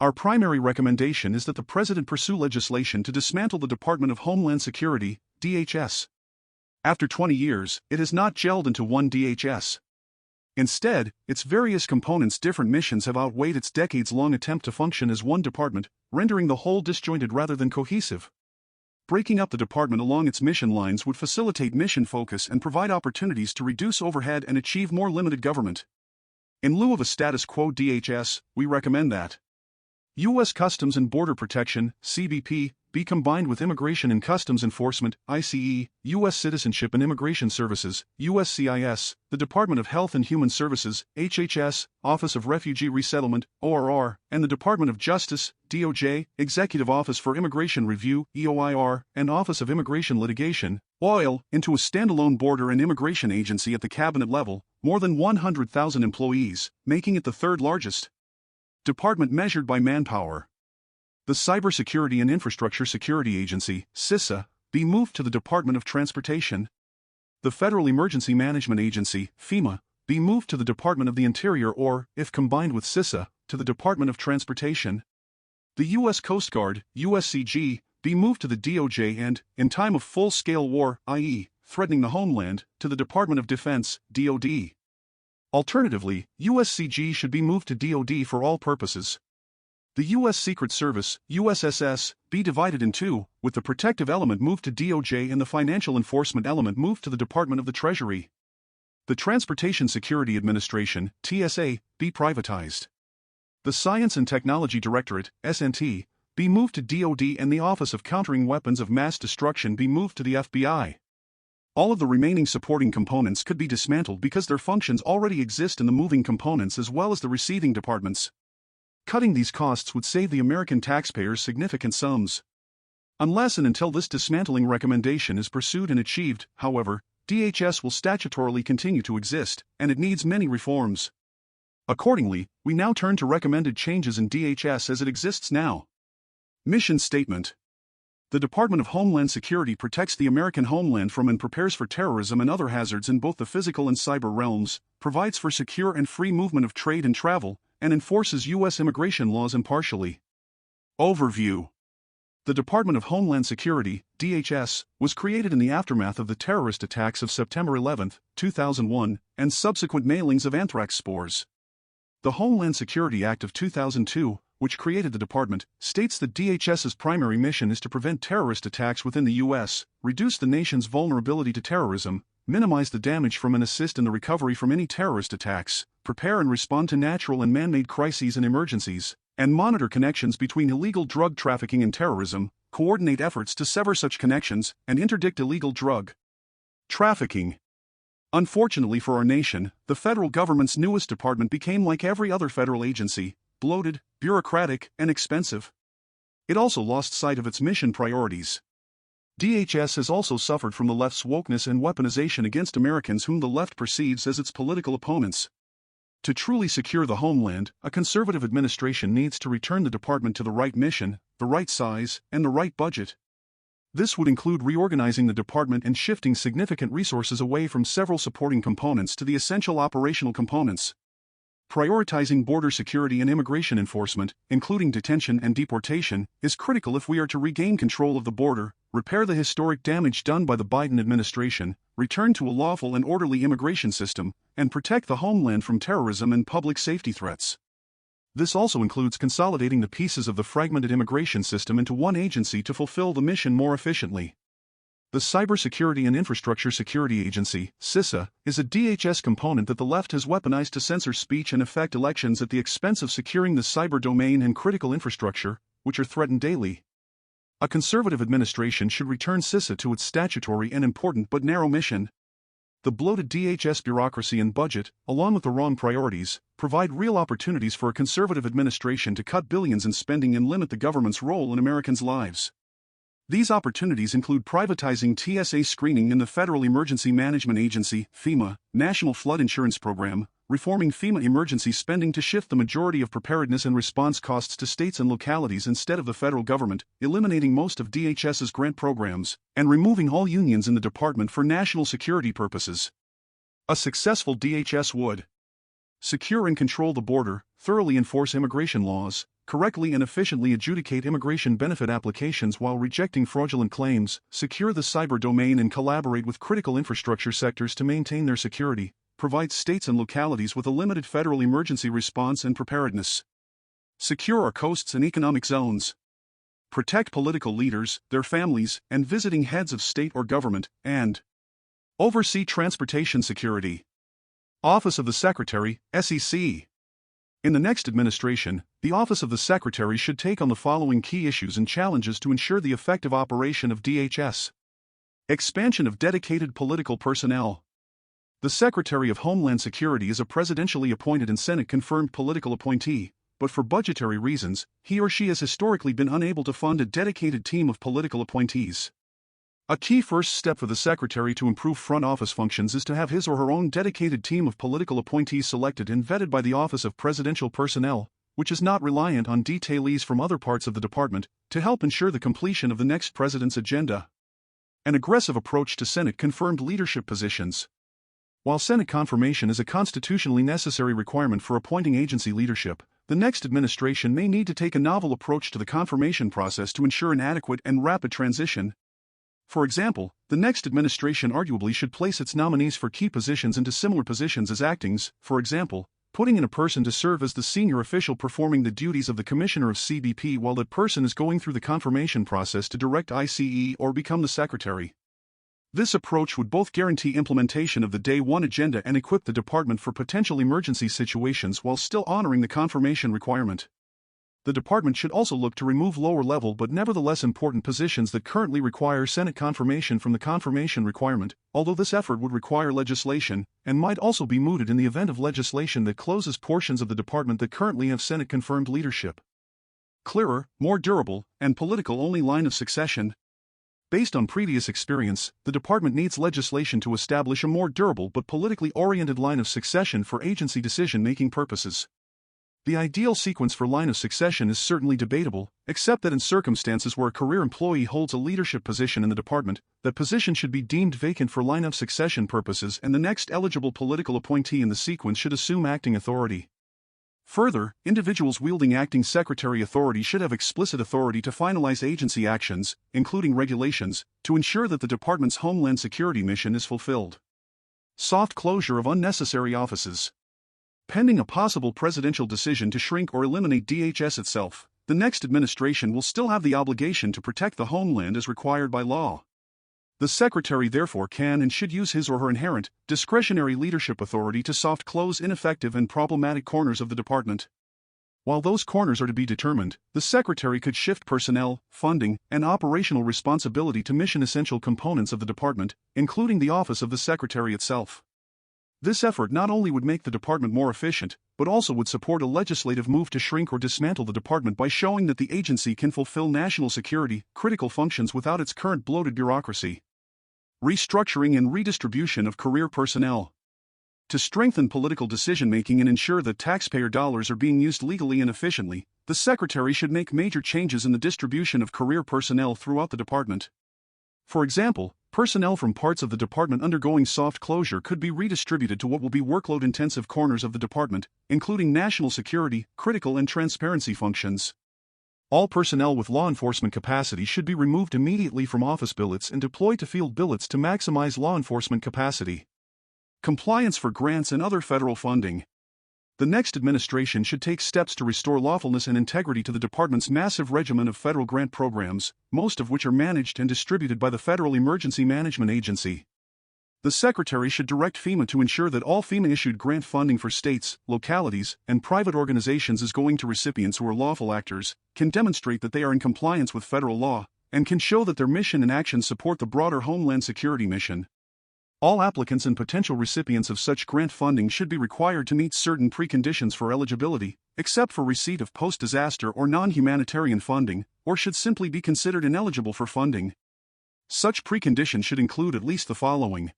Our primary recommendation is that the President pursue legislation to dismantle the Department of Homeland Security, DHS. After 20 years, it has not gelled into one DHS. Instead, its various components' different missions have outweighed its decades-long attempt to function as one department, rendering the whole disjointed rather than cohesive. Breaking up the department along its mission lines would facilitate mission focus and provide opportunities to reduce overhead and achieve more limited government. In lieu of a status quo DHS, we recommend that U.S. Customs and Border Protection, CBP, be combined with Immigration and Customs Enforcement, ICE, U.S. Citizenship and Immigration Services, USCIS, the Department of Health and Human Services, HHS, Office of Refugee Resettlement, ORR, and the Department of Justice, DOJ, Executive Office for Immigration Review, EOIR, and Office of Immigration Litigation, OIL, into a standalone border and immigration agency at the cabinet level, more than 100,000 employees, making it the third largest department measured by manpower. The Cybersecurity and Infrastructure Security Agency, CISA, be moved to the Department of Transportation. The Federal Emergency Management Agency, FEMA, be moved to the Department of the Interior or, if combined with CISA, to the Department of Transportation. The U.S. Coast Guard, USCG, be moved to the DOJ and, in time of full-scale war, i.e., threatening the homeland, to the Department of Defense, DoD. Alternatively, USCG should be moved to DoD for all purposes. The U.S. Secret Service, USSS, be divided in two, with the protective element moved to DOJ and the financial enforcement element moved to the Department of the Treasury. The Transportation Security Administration, TSA, be privatized. The Science and Technology Directorate, SNT, be moved to DoD and the Office of Countering Weapons of Mass Destruction be moved to the FBI. All of the remaining supporting components could be dismantled because their functions already exist in the moving components as well as the receiving departments. Cutting these costs would save the American taxpayers significant sums. Unless and until this dismantling recommendation is pursued and achieved, however, DHS will statutorily continue to exist, and it needs many reforms. Accordingly, we now turn to recommended changes in DHS as it exists now. Mission Statement. The Department of Homeland Security protects the American homeland from and prepares for terrorism and other hazards in both the physical and cyber realms, provides for secure and free movement of trade and travel, and enforces U.S. immigration laws impartially. Overview. The Department of Homeland Security, DHS, was created in the aftermath of the terrorist attacks of September 11, 2001, and subsequent mailings of anthrax spores. The Homeland Security Act of 2002, which created the department, states that DHS's primary mission is to prevent terrorist attacks within the U.S., reduce the nation's vulnerability to terrorism, minimize the damage from and assist in the recovery from any terrorist attacks, prepare and respond to natural and man-made crises and emergencies, and monitor connections between illegal drug trafficking and terrorism, coordinate efforts to sever such connections, and interdict illegal drug trafficking. Unfortunately for our nation, the federal government's newest department became like every other federal agency, bloated, bureaucratic, and expensive. It also lost sight of its mission priorities. DHS has also suffered from the left's wokeness and weaponization against Americans whom the left perceives as its political opponents. To truly secure the homeland, a conservative administration needs to return the department to the right mission, the right size, and the right budget. This would include reorganizing the department and shifting significant resources away from several supporting components to the essential operational components. Prioritizing border security and immigration enforcement, including detention and deportation, is critical if we are to regain control of the border, repair the historic damage done by the Biden administration, return to a lawful and orderly immigration system, and protect the homeland from terrorism and public safety threats. This also includes consolidating the pieces of the fragmented immigration system into one agency to fulfill the mission more efficiently. The Cybersecurity and Infrastructure Security Agency, CISA, is a DHS component that the left has weaponized to censor speech and affect elections at the expense of securing the cyber domain and critical infrastructure, which are threatened daily. A conservative administration should return CISA to its statutory and important but narrow mission. The bloated DHS bureaucracy and budget, along with the wrong priorities, provide real opportunities for a conservative administration to cut billions in spending and limit the government's role in Americans' lives. These opportunities include privatizing TSA screening in the Federal Emergency Management Agency, FEMA, National Flood Insurance Program, reforming FEMA emergency spending to shift the majority of preparedness and response costs to states and localities instead of the federal government, eliminating most of DHS's grant programs, and removing all unions in the department for national security purposes. A successful DHS would secure and control the border, thoroughly enforce immigration laws, correctly and efficiently adjudicate immigration benefit applications while rejecting fraudulent claims, secure the cyber domain and collaborate with critical infrastructure sectors to maintain their security, provide states and localities with a limited federal emergency response and preparedness. Secure our coasts and economic zones. Protect political leaders, their families, and visiting heads of state or government, and oversee transportation security. Office of the Secretary, SEC. In the next administration, the Office of the Secretary should take on the following key issues and challenges to ensure the effective operation of DHS. Expansion of dedicated political personnel. The Secretary of Homeland Security is a presidentially appointed and Senate-confirmed political appointee, but for budgetary reasons, he or she has historically been unable to fund a dedicated team of political appointees. A key first step for the Secretary to improve front office functions is to have his or her own dedicated team of political appointees selected and vetted by the Office of Presidential Personnel, which is not reliant on detailees from other parts of the department, to help ensure the completion of the next president's agenda. An aggressive approach to Senate-confirmed leadership positions. While Senate confirmation is a constitutionally necessary requirement for appointing agency leadership, the next administration may need to take a novel approach to the confirmation process to ensure an adequate and rapid transition. For example, the next administration arguably should place its nominees for key positions into similar positions as actings, for example, putting in a person to serve as the senior official performing the duties of the Commissioner of CBP while that person is going through the confirmation process to direct ICE or become the Secretary. This approach would both guarantee implementation of the Day 1 agenda and equip the department for potential emergency situations while still honoring the confirmation requirement. The department should also look to remove lower-level but nevertheless important positions that currently require Senate confirmation from the confirmation requirement, although this effort would require legislation, and might also be mooted in the event of legislation that closes portions of the department that currently have Senate-confirmed leadership. Clearer, more durable, and political-only line of succession. Based on previous experience, the department needs legislation to establish a more durable but politically oriented line of succession for agency decision-making purposes. The ideal sequence for line of succession is certainly debatable, except that in circumstances where a career employee holds a leadership position in the department, that position should be deemed vacant for line of succession purposes and the next eligible political appointee in the sequence should assume acting authority. Further, individuals wielding acting secretary authority should have explicit authority to finalize agency actions, including regulations, to ensure that the department's homeland security mission is fulfilled. Soft closure of unnecessary offices. Pending a possible presidential decision to shrink or eliminate DHS itself, the next administration will still have the obligation to protect the homeland as required by law. The Secretary therefore can and should use his or her inherent, discretionary leadership authority to soft close ineffective and problematic corners of the department. While those corners are to be determined, the Secretary could shift personnel, funding, and operational responsibility to mission-essential components of the department, including the Office of the Secretary itself. This effort not only would make the department more efficient, but also would support a legislative move to shrink or dismantle the department by showing that the agency can fulfill national security, critical functions without its current bloated bureaucracy. Restructuring and redistribution of career personnel. To strengthen political decision-making and ensure that taxpayer dollars are being used legally and efficiently, the Secretary should make major changes in the distribution of career personnel throughout the department. For example, personnel from parts of the department undergoing soft closure could be redistributed to what will be workload-intensive corners of the department, including national security, critical and transparency functions. All personnel with law enforcement capacity should be removed immediately from office billets and deployed to field billets to maximize law enforcement capacity. Compliance for grants and other federal funding. The next administration should take steps to restore lawfulness and integrity to the department's massive regimen of federal grant programs, most of which are managed and distributed by the Federal Emergency Management Agency. The Secretary should direct FEMA to ensure that all FEMA-issued grant funding for states, localities, and private organizations is going to recipients who are lawful actors, can demonstrate that they are in compliance with federal law, and can show that their mission and actions support the broader Homeland Security mission. All applicants and potential recipients of such grant funding should be required to meet certain preconditions for eligibility, except for receipt of post-disaster or non-humanitarian funding, or should simply be considered ineligible for funding. Such preconditions should include at least the following: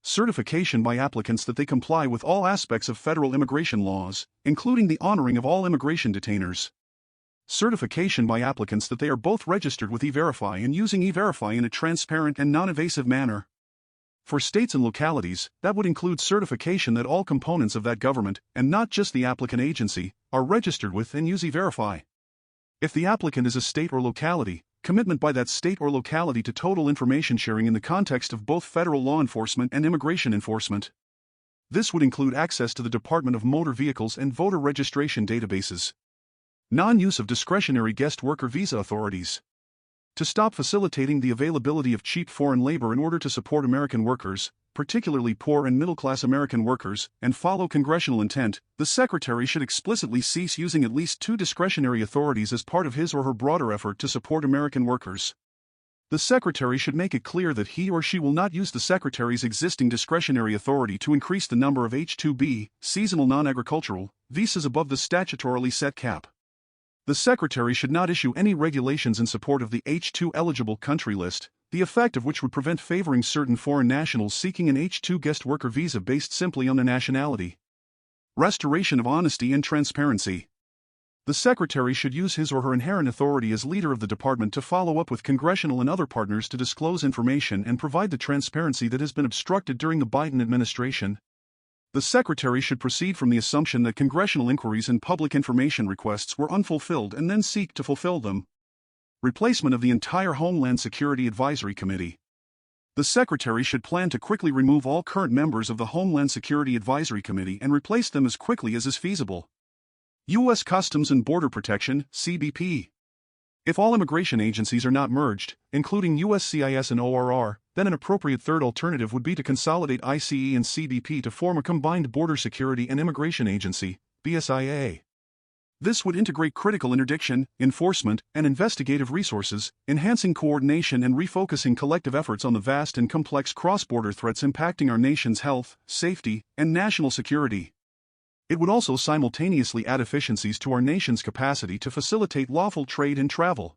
certification by applicants that they comply with all aspects of federal immigration laws, including the honoring of all immigration detainers. Certification by applicants that they are both registered with E-Verify and using E-Verify in a transparent and non-evasive manner. For states and localities, that would include certification that all components of that government, and not just the applicant agency, are registered with and use E-Verify. If the applicant is a state or locality, commitment by that state or locality to total information sharing in the context of both federal law enforcement and immigration enforcement. This would include access to the Department of Motor Vehicles and voter registration databases. Non-use of discretionary guest worker visa authorities. To stop facilitating the availability of cheap foreign labor in order to support American workers, particularly poor and middle-class American workers, and follow congressional intent, the Secretary should explicitly cease using at least 2 discretionary authorities as part of his or her broader effort to support American workers. The Secretary should make it clear that he or she will not use the Secretary's existing discretionary authority to increase the number of H-2B, seasonal non-agricultural, visas above the statutorily set cap. The Secretary should not issue any regulations in support of the H-2 eligible country list, the effect of which would prevent favoring certain foreign nationals seeking an H-2 guest worker visa based simply on their nationality. Restoration of honesty and transparency. The Secretary should use his or her inherent authority as leader of the department to follow up with congressional and other partners to disclose information and provide the transparency that has been obstructed during the Biden administration. The Secretary should proceed from the assumption that congressional inquiries and public information requests were unfulfilled and then seek to fulfill them. Replacement of the entire Homeland Security Advisory Committee. The Secretary should plan to quickly remove all current members of the Homeland Security Advisory Committee and replace them as quickly as is feasible. U.S. Customs and Border Protection, CBP. If all immigration agencies are not merged, including USCIS and ORR, then an appropriate third alternative would be to consolidate ICE and CBP to form a combined Border Security and Immigration Agency, BSIA. This would integrate critical interdiction, enforcement, and investigative resources, enhancing coordination and refocusing collective efforts on the vast and complex cross-border threats impacting our nation's health, safety, and national security. It would also simultaneously add efficiencies to our nation's capacity to facilitate lawful trade and travel.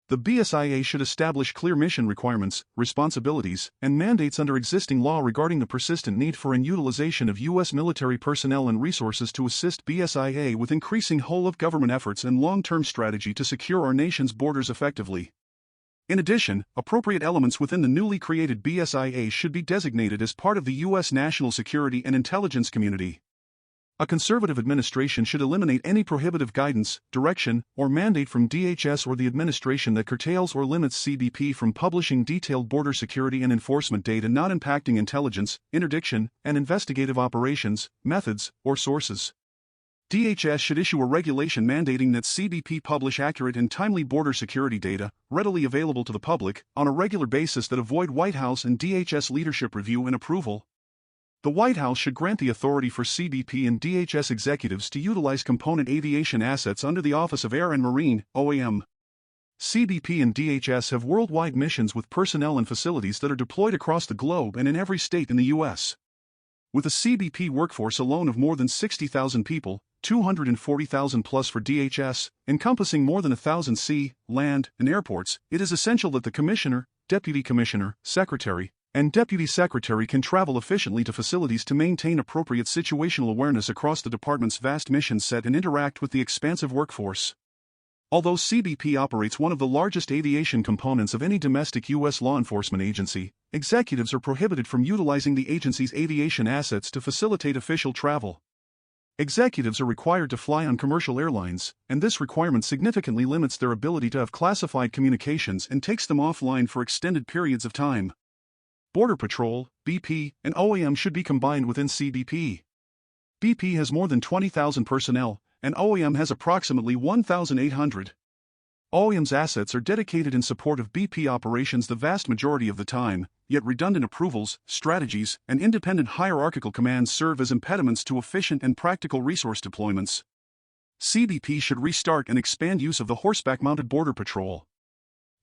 The BSIA should establish clear mission requirements, responsibilities, and mandates under existing law regarding the persistent need for and utilization of U.S. military personnel and resources to assist BSIA with increasing whole-of-government efforts and long-term strategy to secure our nation's borders effectively. In addition, appropriate elements within the newly created BSIA should be designated as part of the U.S. national security and intelligence community. A conservative administration should eliminate any prohibitive guidance, direction, or mandate from DHS or the administration that curtails or limits CBP from publishing detailed border security and enforcement data not impacting intelligence, interdiction, and investigative operations, methods, or sources. DHS should issue a regulation mandating that CBP publish accurate and timely border security data, readily available to the public, on a regular basis that avoid White House and DHS leadership review and approval. The White House should grant the authority for CBP and DHS executives to utilize component aviation assets under the Office of Air and Marine, OAM. CBP and DHS have worldwide missions with personnel and facilities that are deployed across the globe and in every state in the U.S. With a CBP workforce alone of more than 60,000 people, 240,000 plus for DHS, encompassing more than 1,000 sea, land, and airports, it is essential that the Commissioner, Deputy Commissioner, Secretary, and Deputy Secretary can travel efficiently to facilities to maintain appropriate situational awareness across the department's vast mission set and interact with the expansive workforce. Although CBP operates one of the largest aviation components of any domestic U.S. law enforcement agency, executives are prohibited from utilizing the agency's aviation assets to facilitate official travel. Executives are required to fly on commercial airlines, and this requirement significantly limits their ability to have classified communications and takes them offline for extended periods of time. Border Patrol, BP, and OAM should be combined within CBP. BP has more than 20,000 personnel, and OAM has approximately 1,800. OAM's assets are dedicated in support of BP operations the vast majority of the time, yet redundant approvals, strategies, and independent hierarchical commands serve as impediments to efficient and practical resource deployments. CBP should restart and expand use of the horseback-mounted Border Patrol.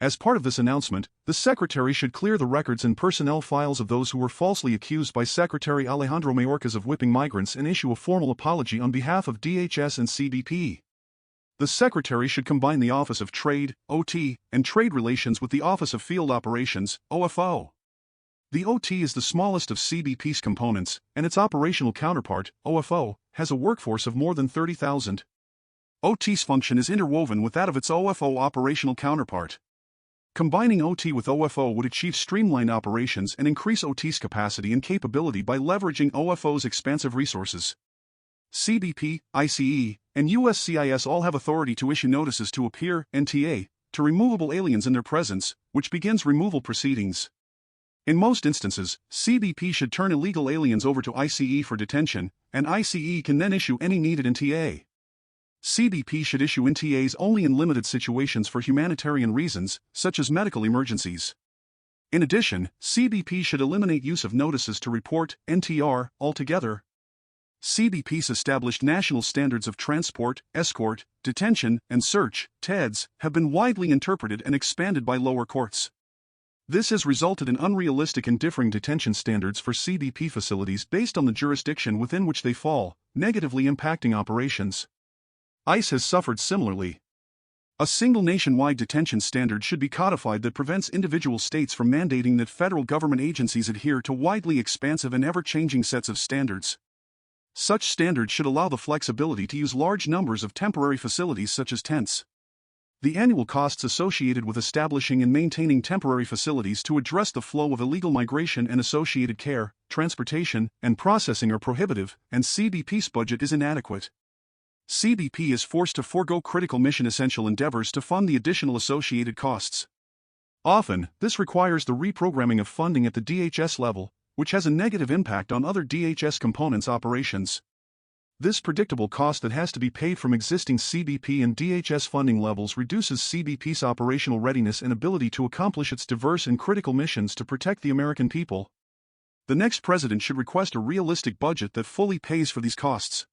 As part of this announcement, the Secretary should clear the records and personnel files of those who were falsely accused by Secretary Alejandro Mayorkas of whipping migrants and issue a formal apology on behalf of DHS and CBP. The Secretary should combine the Office of Trade, OT, and Trade Relations with the Office of Field Operations, OFO. The OT is the smallest of CBP's components, and its operational counterpart, OFO, has a workforce of more than 30,000. OT's function is interwoven with that of its OFO operational counterpart. Combining OT with OFO would achieve streamlined operations and increase OT's capacity and capability by leveraging OFO's expansive resources. CBP, ICE, and USCIS all have authority to issue notices to appear, NTA, to removable aliens in their presence, which begins removal proceedings. In most instances, CBP should turn illegal aliens over to ICE for detention, and ICE can then issue any needed NTA. CBP should issue NTAs only in limited situations for humanitarian reasons, such as medical emergencies. In addition, CBP should eliminate use of notices to report, NTR, altogether. CBP's established national standards of transport, escort, detention, and search, TEDS, have been widely interpreted and expanded by lower courts. This has resulted in unrealistic and differing detention standards for CBP facilities based on the jurisdiction within which they fall, negatively impacting operations. ICE has suffered similarly. A single nationwide detention standard should be codified that prevents individual states from mandating that federal government agencies adhere to widely expansive and ever-changing sets of standards. Such standards should allow the flexibility to use large numbers of temporary facilities such as tents. The annual costs associated with establishing and maintaining temporary facilities to address the flow of illegal migration and associated care, transportation, and processing are prohibitive, and CBP's budget is inadequate. CBP is forced to forego critical mission essential endeavors to fund the additional associated costs. Often, this requires the reprogramming of funding at the DHS level, which has a negative impact on other DHS components' operations. This predictable cost that has to be paid from existing CBP and DHS funding levels reduces CBP's operational readiness and ability to accomplish its diverse and critical missions to protect the American people. The next president should request a realistic budget that fully pays for these costs.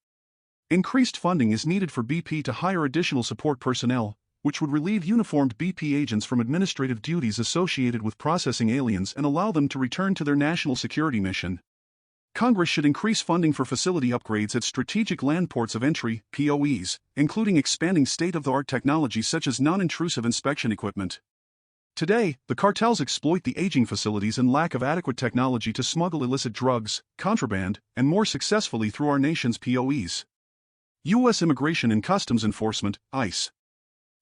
Increased funding is needed for BP to hire additional support personnel, which would relieve uniformed BP agents from administrative duties associated with processing aliens and allow them to return to their national security mission. Congress should increase funding for facility upgrades at strategic land ports of entry, POEs, including expanding state-of-the-art technology such as non-intrusive inspection equipment. Today, the cartels exploit the aging facilities and lack of adequate technology to smuggle illicit drugs, contraband, and more successfully through our nation's POEs. U.S. Immigration and Customs Enforcement, ICE.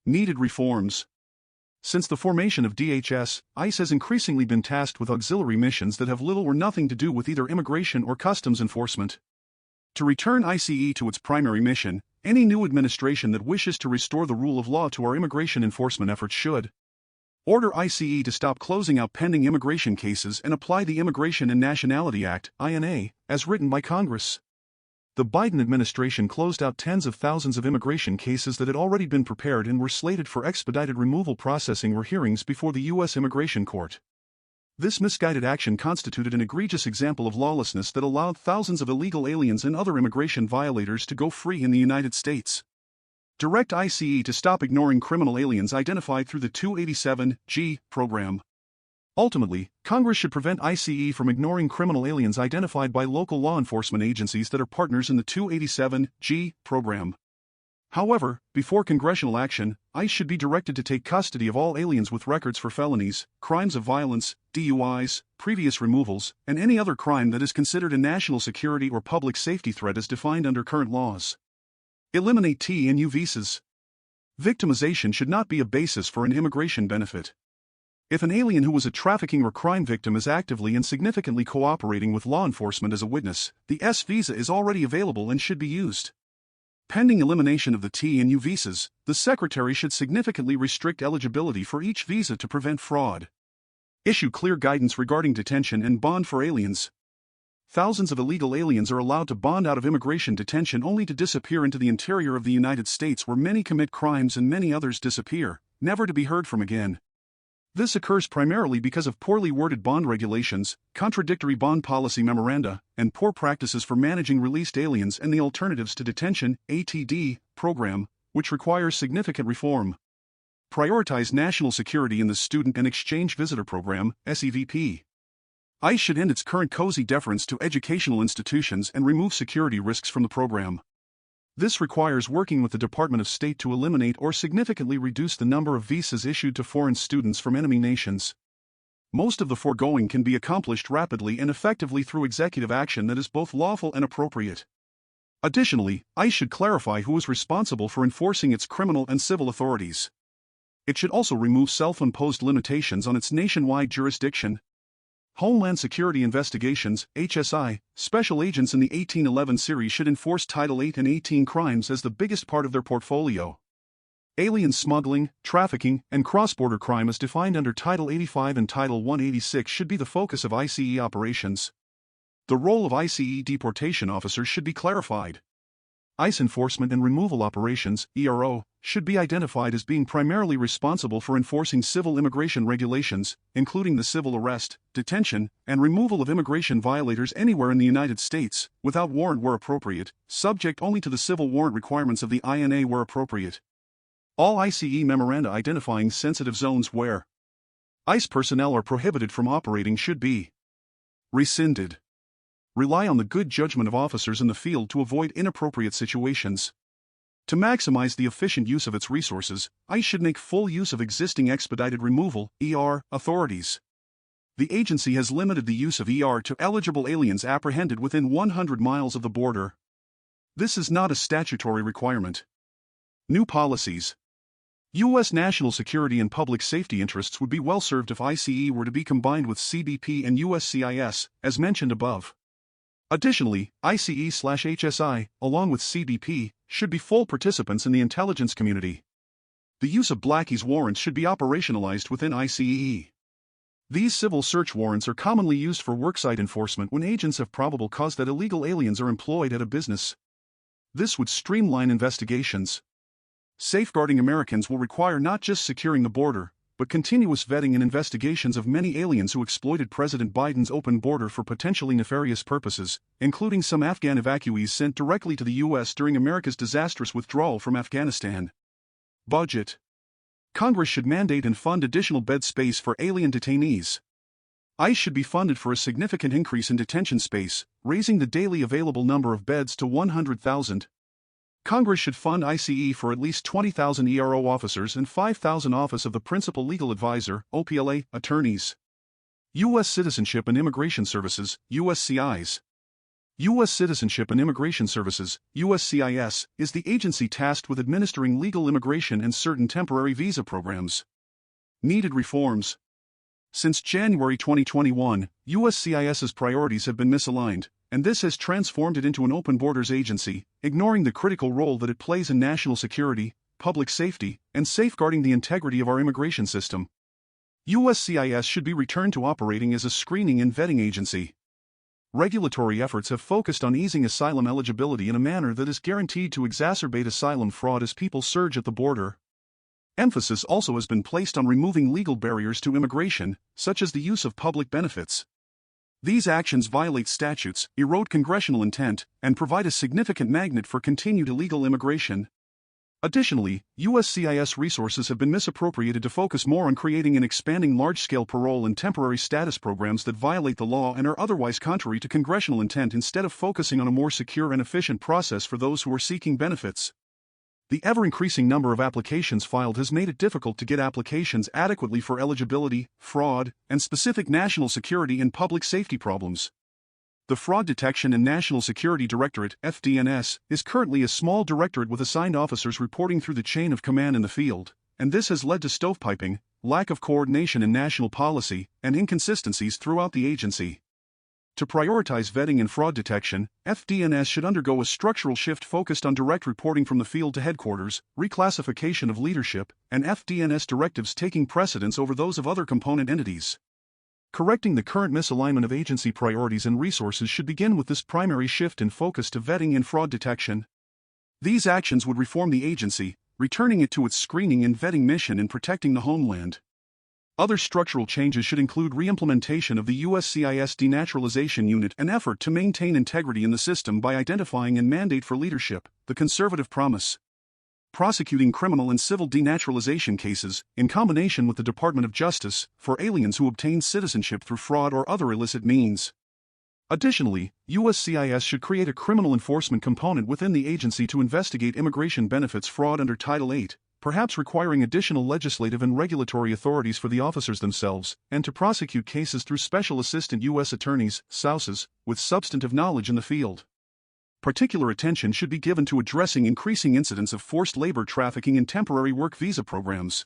Needed reforms. Since the formation of DHS, ICE has increasingly been tasked with auxiliary missions that have little or nothing to do with either immigration or customs enforcement. To return ICE to its primary mission, any new administration that wishes to restore the rule of law to our immigration enforcement efforts should order ICE to stop closing out pending immigration cases and apply the Immigration and Nationality Act, INA, as written by Congress. The Biden administration closed out tens of thousands of immigration cases that had already been prepared and were slated for expedited removal processing or hearings before the U.S. Immigration Court. This misguided action constituted an egregious example of lawlessness that allowed thousands of illegal aliens and other immigration violators to go free in the United States. Direct ICE to stop ignoring criminal aliens identified through the 287G program. Ultimately, Congress should prevent ICE from ignoring criminal aliens identified by local law enforcement agencies that are partners in the 287G program. However, before congressional action, ICE should be directed to take custody of all aliens with records for felonies, crimes of violence, DUIs, previous removals, and any other crime that is considered a national security or public safety threat as defined under current laws. Eliminate T and U visas. Victimization should not be a basis for an immigration benefit. If an alien who was a trafficking or crime victim is actively and significantly cooperating with law enforcement as a witness, the S visa is already available and should be used. Pending elimination of the T and U visas, the Secretary should significantly restrict eligibility for each visa to prevent fraud. Issue clear guidance regarding detention and bond for aliens. Thousands of illegal aliens are allowed to bond out of immigration detention only to disappear into the interior of the United States, where many commit crimes and many others disappear, never to be heard from again. This occurs primarily because of poorly worded bond regulations, contradictory bond policy memoranda, and poor practices for managing released aliens and the Alternatives to Detention (ATD) program, which requires significant reform. Prioritize national security in the Student and Exchange Visitor Program, SEVP. ICE should end its current cozy deference to educational institutions and remove security risks from the program. This requires working with the Department of State to eliminate or significantly reduce the number of visas issued to foreign students from enemy nations. Most of the foregoing can be accomplished rapidly and effectively through executive action that is both lawful and appropriate. Additionally, ICE should clarify who is responsible for enforcing its criminal and civil authorities. It should also remove self-imposed limitations on its nationwide jurisdiction. Homeland Security Investigations, HSI, special agents in the 1811 series should enforce Title 8 and 18 crimes as the biggest part of their portfolio. Alien smuggling, trafficking, and cross-border crime as defined under Title 85 and Title 186 should be the focus of ICE operations. The role of ICE deportation officers should be clarified. ICE enforcement and removal operations, ERO, should be identified as being primarily responsible for enforcing civil immigration regulations, including the civil arrest, detention, and removal of immigration violators anywhere in the United States, without warrant where appropriate, subject only to the civil warrant requirements of the INA where appropriate. All ICE memoranda identifying sensitive zones where ICE personnel are prohibited from operating should be rescinded. Rely on the good judgment of officers in the field to avoid inappropriate situations. To maximize the efficient use of its resources, ICE should make full use of existing expedited removal ER authorities. The agency has limited the use of ER to eligible aliens apprehended within 100 miles of the border. This is not a statutory requirement. New policies. U.S. national security and public safety interests would be well served if ICE were to be combined with CBP and USCIS, as mentioned above. Additionally, ICE/HSI, along with CBP, should be full participants in the intelligence community. The use of Blackie's warrants should be operationalized within ICE. These civil search warrants are commonly used for worksite enforcement when agents have probable cause that illegal aliens are employed at a business. This would streamline investigations. Safeguarding Americans will require not just securing the border, but continuous vetting and investigations of many aliens who exploited President Biden's open border for potentially nefarious purposes, including some Afghan evacuees sent directly to the U.S. during America's disastrous withdrawal from Afghanistan. Budget. Congress should mandate and fund additional bed space for alien detainees. ICE should be funded for a significant increase in detention space, raising the daily available number of beds to 100,000. Congress should fund ICE for at least 20,000 ERO officers and 5,000 Office of the Principal Legal Advisor (OPLA) attorneys. U.S. Citizenship and Immigration Services (USCIS). U.S. Citizenship and Immigration Services (USCIS) is the agency tasked with administering legal immigration and certain temporary visa programs. Needed reforms. Since January 2021, USCIS's priorities have been misaligned, and this has transformed it into an open borders agency, ignoring the critical role that it plays in national security, public safety, and safeguarding the integrity of our immigration system. USCIS should be returned to operating as a screening and vetting agency. Regulatory efforts have focused on easing asylum eligibility in a manner that is guaranteed to exacerbate asylum fraud as people surge at the border. Emphasis also has been placed on removing legal barriers to immigration, such as the use of public benefits. These actions violate statutes, erode congressional intent, and provide a significant magnet for continued illegal immigration. Additionally, USCIS resources have been misappropriated to focus more on creating and expanding large-scale parole and temporary status programs that violate the law and are otherwise contrary to congressional intent instead of focusing on a more secure and efficient process for those who are seeking benefits. The ever-increasing number of applications filed has made it difficult to get applications adequately for eligibility, fraud, and specific national security and public safety problems. The Fraud Detection and National Security Directorate (FDNS) is currently a small directorate with assigned officers reporting through the chain of command in the field, and this has led to stovepiping, lack of coordination in national policy, and inconsistencies throughout the agency. To prioritize vetting and fraud detection, FDNS should undergo a structural shift focused on direct reporting from the field to headquarters, reclassification of leadership, and FDNS directives taking precedence over those of other component entities. Correcting the current misalignment of agency priorities and resources should begin with this primary shift in focus to vetting and fraud detection. These actions would reform the agency, returning it to its screening and vetting mission in protecting the homeland. Other structural changes should include re-implementation of the USCIS Denaturalization Unit, an effort to maintain integrity in the system by identifying and mandate for leadership, the conservative promise. Prosecuting criminal and civil denaturalization cases, in combination with the Department of Justice, for aliens who obtain citizenship through fraud or other illicit means. Additionally, USCIS should create a criminal enforcement component within the agency to investigate immigration benefits fraud under Title 8, perhaps requiring additional legislative and regulatory authorities for the officers themselves, and to prosecute cases through Special Assistant U.S. Attorneys, SAUSs, with substantive knowledge in the field. Particular attention should be given to addressing increasing incidents of forced labor trafficking and temporary work visa programs.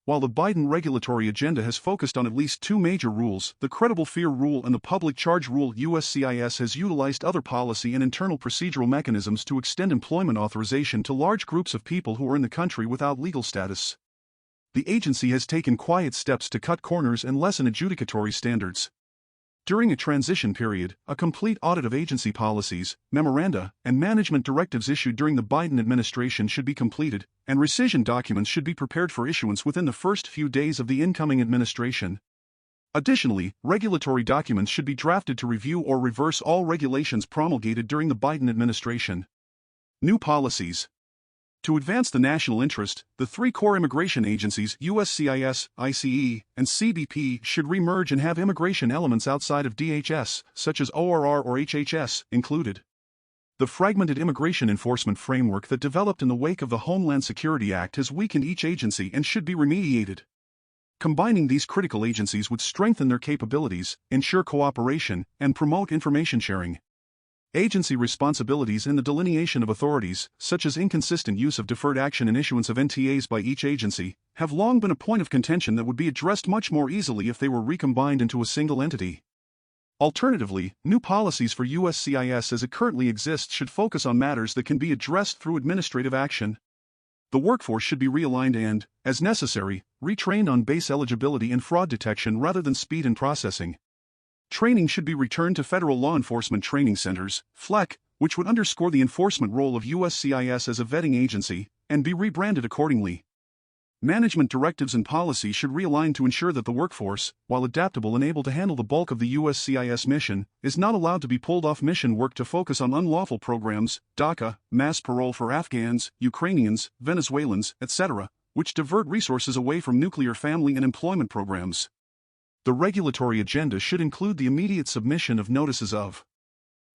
While the Biden regulatory agenda has focused on at least two major rules, the credible fear rule and the public charge rule, USCIS has utilized other policy and internal procedural mechanisms to extend employment authorization to large groups of people who are in the country without legal status. The agency has taken quiet steps to cut corners and lessen adjudicatory standards. During a transition period, a complete audit of agency policies, memoranda, and management directives issued during the Biden administration should be completed, and rescission documents should be prepared for issuance within the first few days of the incoming administration. Additionally, regulatory documents should be drafted to review or reverse all regulations promulgated during the Biden administration. New policies. To advance the national interest, the three core immigration agencies, USCIS, ICE, and CBP, should remerge and have immigration elements outside of DHS, such as ORR or HHS, included. The fragmented immigration enforcement framework that developed in the wake of the Homeland Security Act has weakened each agency and should be remediated. Combining these critical agencies would strengthen their capabilities, ensure cooperation, and promote information sharing. Agency responsibilities in the delineation of authorities, such as inconsistent use of deferred action and issuance of NTAs by each agency, have long been a point of contention that would be addressed much more easily if they were recombined into a single entity. Alternatively, new policies for USCIS as it currently exists should focus on matters that can be addressed through administrative action. The workforce should be realigned and, as necessary, retrained on base eligibility and fraud detection rather than speed and processing. Training should be returned to federal law enforcement training centers, FLEC, which would underscore the enforcement role of USCIS as a vetting agency, and be rebranded accordingly. Management directives and policy should realign to ensure that the workforce, while adaptable and able to handle the bulk of the USCIS mission, is not allowed to be pulled off mission work to focus on unlawful programs, DACA, mass parole for Afghans, Ukrainians, Venezuelans, etc., which divert resources away from nuclear family and employment programs. The regulatory agenda should include the immediate submission of notices of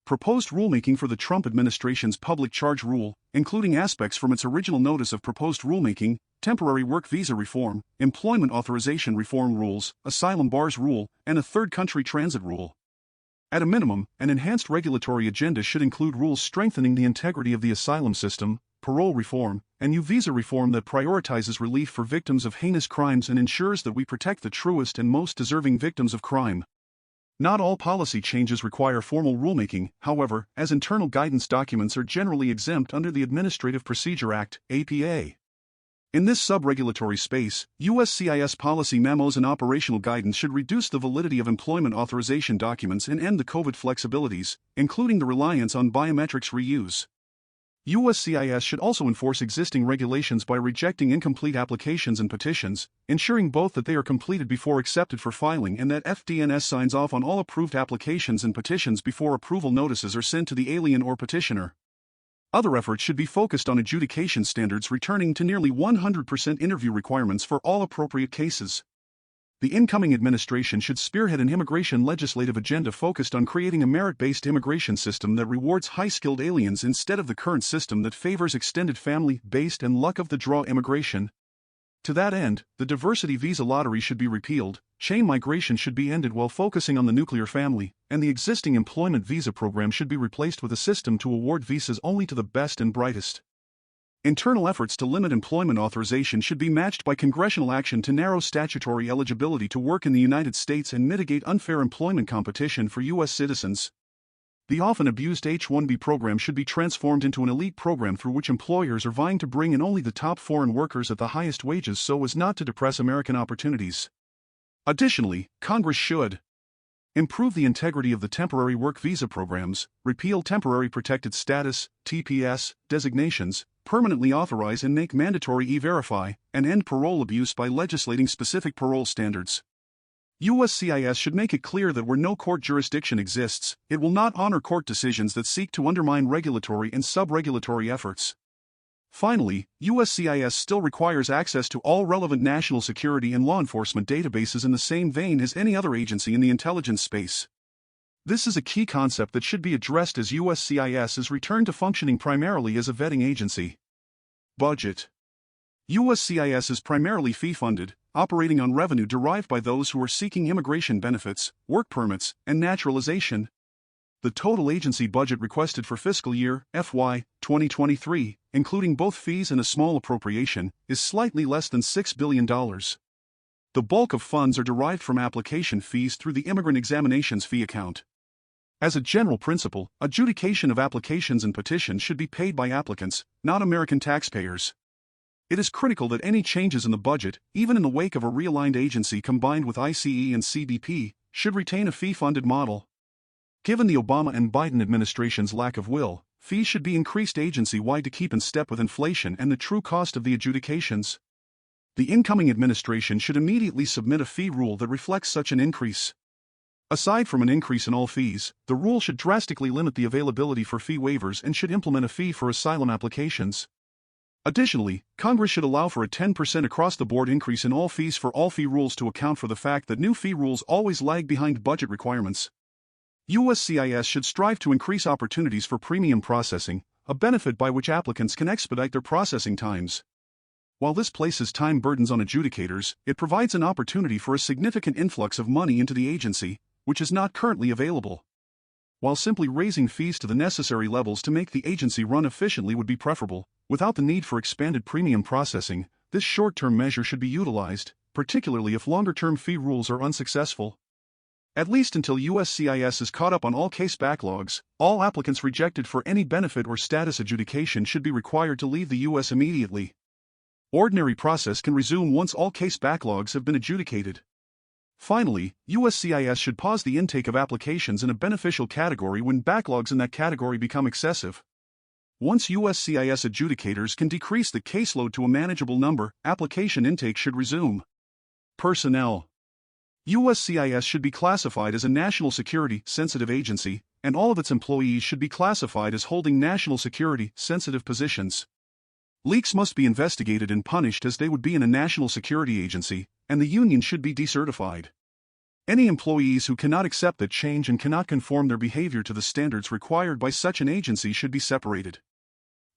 proposed rulemaking for the Trump administration's public charge rule, including aspects from its original notice of proposed rulemaking, temporary work visa reform, employment authorization reform rules, asylum bars rule, and a third country transit rule. At a minimum, an enhanced regulatory agenda should include rules strengthening the integrity of the asylum system, parole reform, and new visa reform that prioritizes relief for victims of heinous crimes and ensures that we protect the truest and most deserving victims of crime. Not all policy changes require formal rulemaking, however, as internal guidance documents are generally exempt under the Administrative Procedure Act, APA. In this sub-regulatory space, USCIS policy memos and operational guidance should reduce the validity of employment authorization documents and end the COVID flexibilities, including the reliance on biometrics reuse. USCIS should also enforce existing regulations by rejecting incomplete applications and petitions, ensuring both that they are completed before accepted for filing and that FDNS signs off on all approved applications and petitions before approval notices are sent to the alien or petitioner. Other efforts should be focused on adjudication standards, returning to nearly 100% interview requirements for all appropriate cases. The incoming administration should spearhead an immigration legislative agenda focused on creating a merit-based immigration system that rewards high-skilled aliens instead of the current system that favors extended family-based and luck-of-the-draw immigration. To that end, the diversity visa lottery should be repealed, chain migration should be ended while focusing on the nuclear family, and the existing employment visa program should be replaced with a system to award visas only to the best and brightest. Internal efforts to limit employment authorization should be matched by congressional action to narrow statutory eligibility to work in the United States and mitigate unfair employment competition for U.S. citizens. The often abused H-1B program should be transformed into an elite program through which employers are vying to bring in only the top foreign workers at the highest wages so as not to depress American opportunities. Additionally, Congress should improve the integrity of the temporary work visa programs, repeal temporary protected status, TPS, designations, permanently authorize and make mandatory E-Verify, and end parole abuse by legislating specific parole standards. USCIS should make it clear that where no court jurisdiction exists, it will not honor court decisions that seek to undermine regulatory and sub-regulatory efforts. Finally, USCIS still requires access to all relevant national security and law enforcement databases in the same vein as any other agency in the intelligence space. This is a key concept that should be addressed as USCIS is returned to functioning primarily as a vetting agency. Budget. USCIS is primarily fee-funded, operating on revenue derived by those who are seeking immigration benefits, work permits, and naturalization. The total agency budget requested for fiscal year FY 2023, including both fees and a small appropriation, is slightly less than $6 billion. The bulk of funds are derived from application fees through the Immigrant Examinations Fee account. As a general principle, adjudication of applications and petitions should be paid by applicants, not American taxpayers. It is critical that any changes in the budget, even in the wake of a realigned agency combined with ICE and CBP, should retain a fee-funded model. Given the Obama and Biden administration's lack of will, fees should be increased agency-wide to keep in step with inflation and the true cost of the adjudications. The incoming administration should immediately submit a fee rule that reflects such an increase. Aside from an increase in all fees, the rule should drastically limit the availability for fee waivers and should implement a fee for asylum applications. Additionally, Congress should allow for a 10% across-the-board increase in all fees for all fee rules to account for the fact that new fee rules always lag behind budget requirements. USCIS should strive to increase opportunities for premium processing, a benefit by which applicants can expedite their processing times. While this places time burdens on adjudicators, it provides an opportunity for a significant influx of money into the agency, which is not currently available. While simply raising fees to the necessary levels to make the agency run efficiently would be preferable, without the need for expanded premium processing, this short-term measure should be utilized, particularly if longer-term fee rules are unsuccessful. At least until USCIS is caught up on all case backlogs, all applicants rejected for any benefit or status adjudication should be required to leave the U.S. immediately. Ordinary process can resume once all case backlogs have been adjudicated. Finally, USCIS should pause the intake of applications in a beneficial category when backlogs in that category become excessive. Once USCIS adjudicators can decrease the caseload to a manageable number, application intake should resume. Personnel. USCIS should be classified as a national security-sensitive agency, and all of its employees should be classified as holding national security-sensitive positions. Leaks must be investigated and punished as they would be in a national security agency, and the union should be decertified. Any employees who cannot accept that change and cannot conform their behavior to the standards required by such an agency should be separated.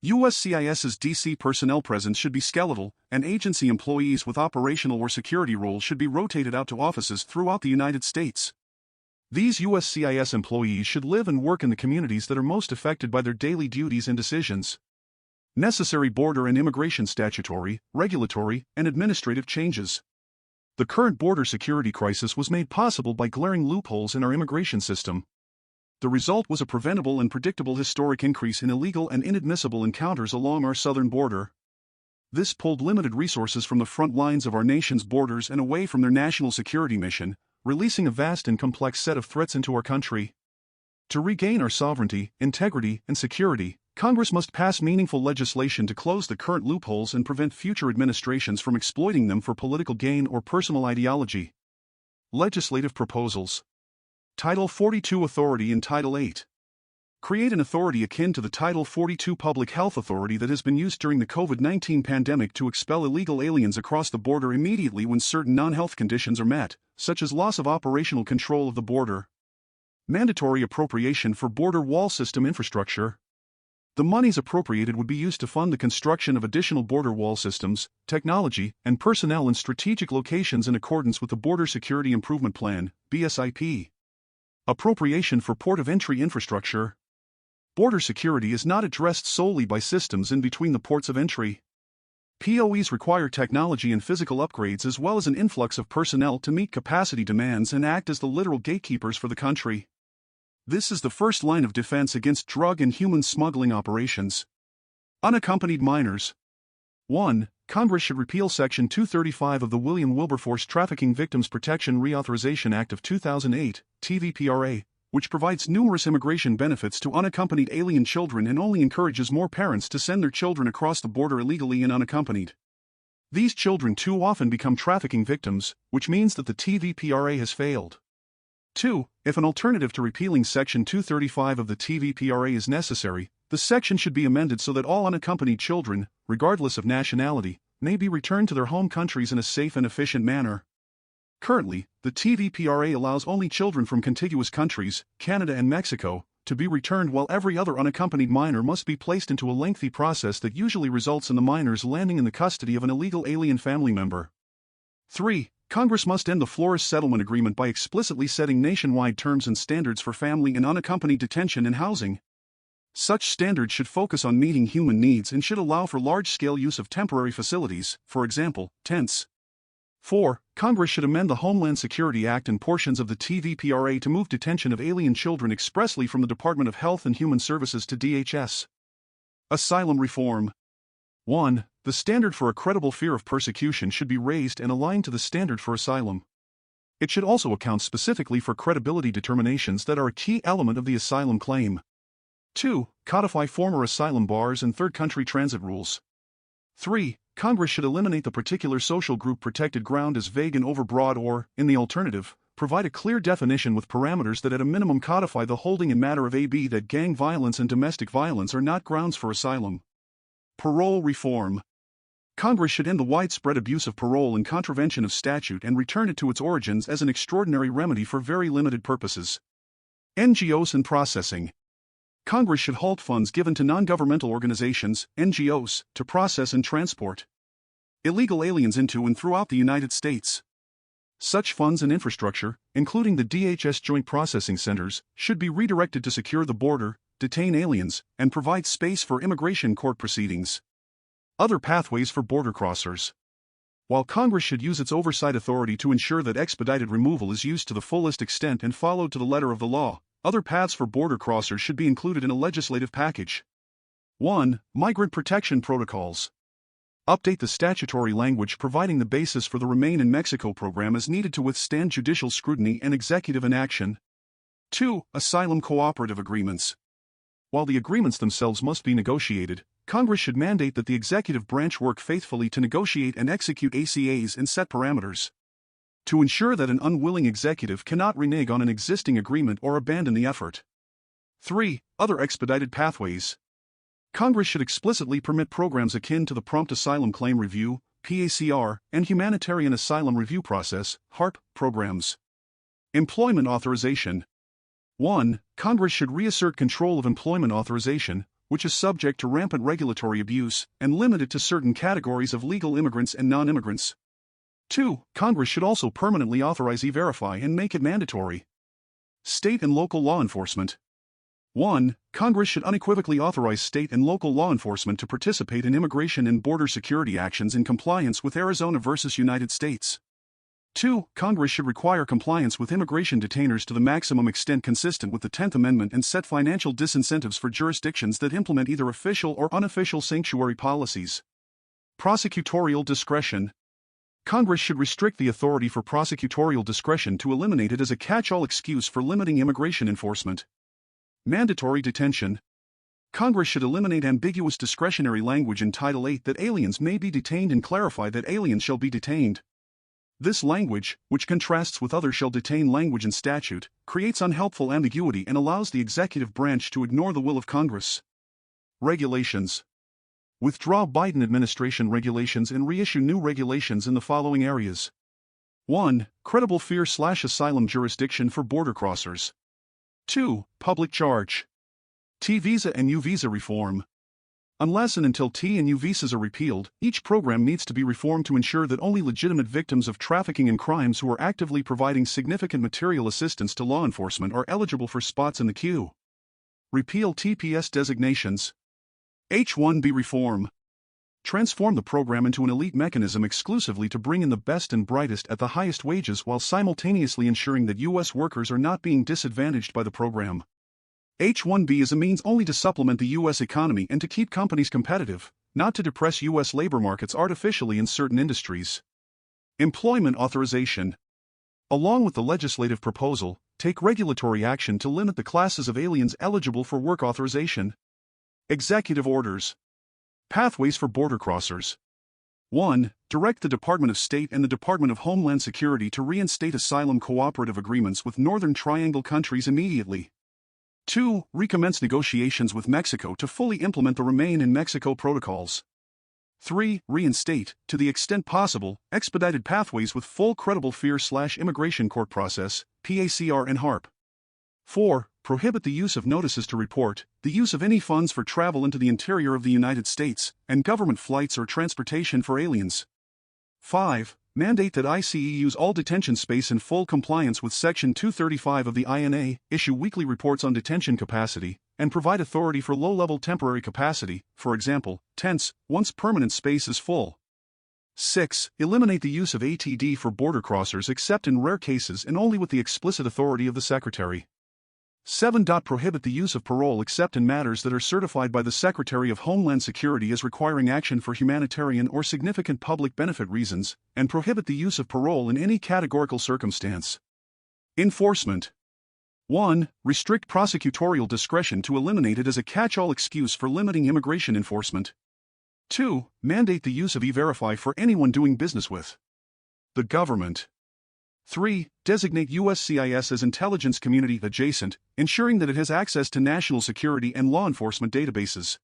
USCIS's DC personnel presence should be skeletal, and agency employees with operational or security roles should be rotated out to offices throughout the United States. These USCIS employees should live and work in the communities that are most affected by their daily duties and decisions. Necessary border and immigration statutory, regulatory, and administrative changes. The current border security crisis was made possible by glaring loopholes in our immigration system. The result was a preventable and predictable historic increase in illegal and inadmissible encounters along our southern border. This pulled limited resources from the front lines of our nation's borders and away from their national security mission, releasing a vast and complex set of threats into our country. To regain our sovereignty, integrity, and security, Congress must pass meaningful legislation to close the current loopholes and prevent future administrations from exploiting them for political gain or personal ideology. Legislative proposals. Title 42 Authority in Title 8. Create an authority akin to the Title 42 Public Health Authority that has been used during the COVID-19 pandemic to expel illegal aliens across the border immediately when certain non-health conditions are met, such as loss of operational control of the border. Mandatory appropriation for border wall system infrastructure. The monies appropriated would be used to fund the construction of additional border wall systems, technology, and personnel in strategic locations in accordance with the Border Security Improvement Plan, BSIP. Appropriation for port of entry infrastructure. Border security is not addressed solely by systems in between the ports of entry. POEs require technology and physical upgrades as well as an influx of personnel to meet capacity demands and act as the literal gatekeepers for the country. This is the first line of defense against drug and human smuggling operations. Unaccompanied minors. 1. Congress should repeal Section 235 of the William Wilberforce Trafficking Victims Protection Reauthorization Act of 2008, TVPRA, which provides numerous immigration benefits to unaccompanied alien children and only encourages more parents to send their children across the border illegally and unaccompanied. These children too often become trafficking victims, which means that the TVPRA has failed. 2. If an alternative to repealing Section 235 of the TVPRA is necessary, the section should be amended so that all unaccompanied children, regardless of nationality, may be returned to their home countries in a safe and efficient manner. Currently, the TVPRA allows only children from contiguous countries, Canada and Mexico, to be returned while every other unaccompanied minor must be placed into a lengthy process that usually results in the minors landing in the custody of an illegal alien family member. 3. Congress must end the Flores Settlement Agreement by explicitly setting nationwide terms and standards for family and unaccompanied detention and housing. Such standards should focus on meeting human needs and should allow for large-scale use of temporary facilities, for example, tents. 4. Congress should amend the Homeland Security Act and portions of the TVPRA to move detention of alien children expressly from the Department of Health and Human Services to DHS. Asylum reform. 1. The standard for a credible fear of persecution should be raised and aligned to the standard for asylum. It should also account specifically for credibility determinations that are a key element of the asylum claim. 2. Codify former asylum bars and third-country transit rules. 3. Congress should eliminate the particular social group protected ground as vague and overbroad or, in the alternative, provide a clear definition with parameters that at a minimum codify the holding in matter of AB that gang violence and domestic violence are not grounds for asylum. Parole reform. Congress should end the widespread abuse of parole in contravention of statute and return it to its origins as an extraordinary remedy for very limited purposes. NGOs and processing. Congress should halt funds given to non-governmental organizations, NGOs, to process and transport illegal aliens into and throughout the United States. Such funds and infrastructure, including the DHS Joint Processing Centers, should be redirected to secure the border, detain aliens, and provide space for immigration court proceedings. Other pathways for border crossers. While Congress should use its oversight authority to ensure that expedited removal is used to the fullest extent and followed to the letter of the law, other paths for border crossers should be included in a legislative package. 1. Migrant protection protocols. Update the statutory language providing the basis for the Remain in Mexico program as needed to withstand judicial scrutiny and executive inaction. 2. Asylum cooperative agreements. While the agreements themselves must be negotiated, Congress should mandate that the executive branch work faithfully to negotiate and execute ACAs and set parameters to ensure that an unwilling executive cannot renege on an existing agreement or abandon the effort. 3. Other expedited pathways. Congress should explicitly permit programs akin to the Prompt Asylum Claim Review, PACR, and Humanitarian Asylum Review Process, HARP, programs. Employment authorization. 1. Congress should reassert control of employment authorization, which is subject to rampant regulatory abuse, and limit it to certain categories of legal immigrants and non-immigrants. 2. Congress should also permanently authorize E-Verify and make it mandatory. State and local law enforcement. 1. Congress should unequivocally authorize state and local law enforcement to participate in immigration and border security actions in compliance with Arizona v. United States. 2. Congress should require compliance with immigration detainers to the maximum extent consistent with the 10th Amendment and set financial disincentives for jurisdictions that implement either official or unofficial sanctuary policies. Prosecutorial discretion. Congress should restrict the authority for prosecutorial discretion to eliminate it as a catch-all excuse for limiting immigration enforcement. Mandatory detention. Congress should eliminate ambiguous discretionary language in Title VIII that aliens may be detained and clarify that aliens shall be detained. This language, which contrasts with other shall detain language in statute, creates unhelpful ambiguity and allows the executive branch to ignore the will of Congress. Regulations. Withdraw Biden administration regulations and reissue new regulations in the following areas. 1. Credible fear/asylum jurisdiction for border crossers. 2. Public charge. T-visa and U-visa reform. Unless and until T and U visas are repealed, each program needs to be reformed to ensure that only legitimate victims of trafficking and crimes who are actively providing significant material assistance to law enforcement are eligible for spots in the queue. Repeal TPS designations. H-1B reform. Transform the program into an elite mechanism exclusively to bring in the best and brightest at the highest wages while simultaneously ensuring that U.S. workers are not being disadvantaged by the program. H-1B is a means only to supplement the U.S. economy and to keep companies competitive, not to depress U.S. labor markets artificially in certain industries. Employment authorization. Along with the legislative proposal, take regulatory action to limit the classes of aliens eligible for work authorization. Executive orders. Pathways for border crossers. 1. Direct the Department of State and the Department of Homeland Security to reinstate asylum cooperative agreements with Northern Triangle countries immediately. 2. Recommence negotiations with Mexico to fully implement the Remain in Mexico protocols. 3. Reinstate, to the extent possible, expedited pathways with full credible fear/immigration court process, PACR and HARP. 4. Prohibit the use of notices to report, the use of any funds for travel into the interior of the United States, and government flights or transportation for aliens. 5. Mandate that ICE use all detention space in full compliance with Section 235 of the INA, issue weekly reports on detention capacity, and provide authority for low-level temporary capacity, for example, tents, once permanent space is full. 6. Eliminate the use of ATD for border crossers except in rare cases and only with the explicit authority of the Secretary. 7. Prohibit the use of parole except in matters that are certified by the Secretary of Homeland Security as requiring action for humanitarian or significant public benefit reasons, and prohibit the use of parole in any categorical circumstance. Enforcement. 1. Restrict prosecutorial discretion to eliminate it as a catch-all excuse for limiting immigration enforcement. 2. Mandate the use of E-Verify for anyone doing business with the government. 3. Designate USCIS as intelligence community adjacent, ensuring that it has access to national security and law enforcement databases.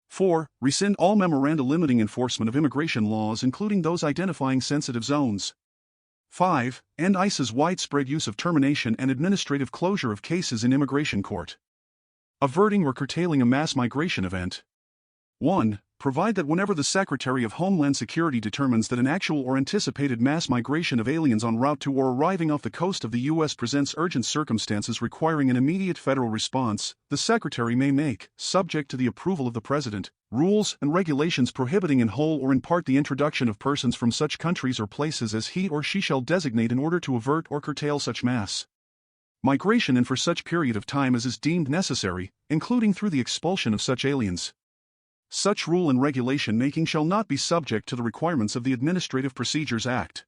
4. Rescind all memoranda limiting enforcement of immigration laws, including those identifying sensitive zones. 5. End ICE's widespread use of termination and administrative closure of cases in immigration court. Averting or curtailing a mass migration event. 1. Provide that whenever the Secretary of Homeland Security determines that an actual or anticipated mass migration of aliens en route to or arriving off the coast of the U.S. presents urgent circumstances requiring an immediate federal response, the Secretary may make, subject to the approval of the President, rules and regulations prohibiting in whole or in part the introduction of persons from such countries or places as he or she shall designate in order to avert or curtail such mass migration and for such period of time as is deemed necessary, including through the expulsion of such aliens. Such rule and regulation making shall not be subject to the requirements of the Administrative Procedures Act.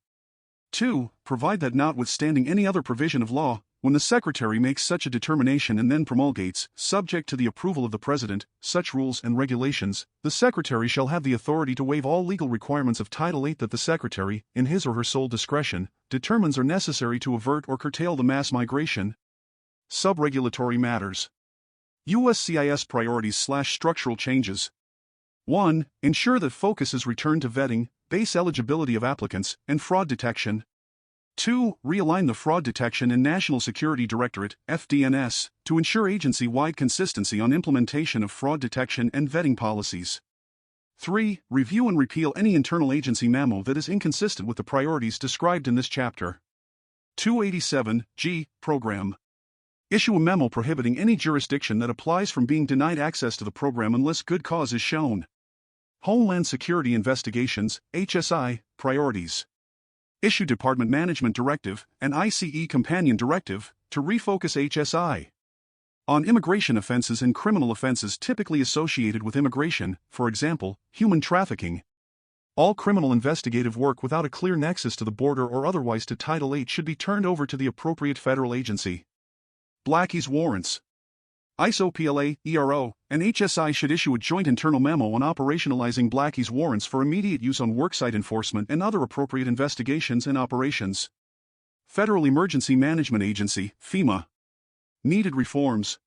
2. Provide that notwithstanding any other provision of law, when the Secretary makes such a determination and then promulgates, subject to the approval of the President, such rules and regulations, the Secretary shall have the authority to waive all legal requirements of Title VIII that the Secretary, in his or her sole discretion, determines are necessary to avert or curtail the mass migration. Sub-regulatory matters. USCIS priorities/structural changes. 1. Ensure that focus is returned to vetting, base eligibility of applicants, and fraud detection. 2. Realign the Fraud Detection and National Security Directorate, FDNS, to ensure agency-wide consistency on implementation of fraud detection and vetting policies. 3. Review and repeal any internal agency memo that is inconsistent with the priorities described in this chapter. 287, G. Program. Issue a memo prohibiting any jurisdiction that applies from being denied access to the program unless good cause is shown. Homeland Security Investigations, HSI, Priorities. Issue Department Management Directive, and ICE Companion Directive, to refocus HSI on immigration offenses and criminal offenses typically associated with immigration, for example, human trafficking. All criminal investigative work without a clear nexus to the border or otherwise to Title VIII should be turned over to the appropriate federal agency. Blackie's warrants. ISO-PLA, ERO, and HSI should issue a joint internal memo on operationalizing Blackie's warrants for immediate use on worksite enforcement and other appropriate investigations and operations. Federal Emergency Management Agency, FEMA. Needed reforms.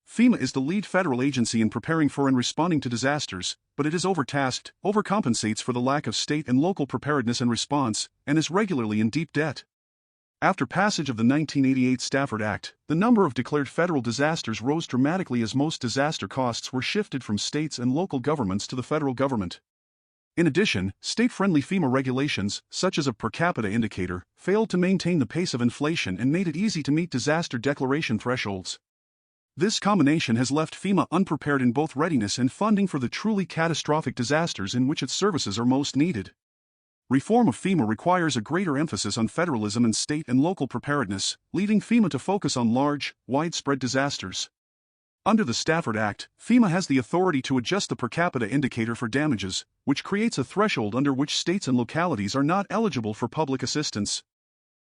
FEMA is the lead federal agency in preparing for and responding to disasters, but it is overtasked, overcompensates for the lack of state and local preparedness and response, and is regularly in deep debt. After passage of the 1988 Stafford Act, the number of declared federal disasters rose dramatically as most disaster costs were shifted from states and local governments to the federal government. In addition, state-friendly FEMA regulations, such as a per capita indicator, failed to maintain the pace of inflation and made it easy to meet disaster declaration thresholds. This combination has left FEMA unprepared in both readiness and funding for the truly catastrophic disasters in which its services are most needed. Reform of FEMA requires a greater emphasis on federalism and state and local preparedness, leaving FEMA to focus on large, widespread disasters. Under the Stafford Act, FEMA has the authority to adjust the per capita indicator for damages, which creates a threshold under which states and localities are not eligible for public assistance.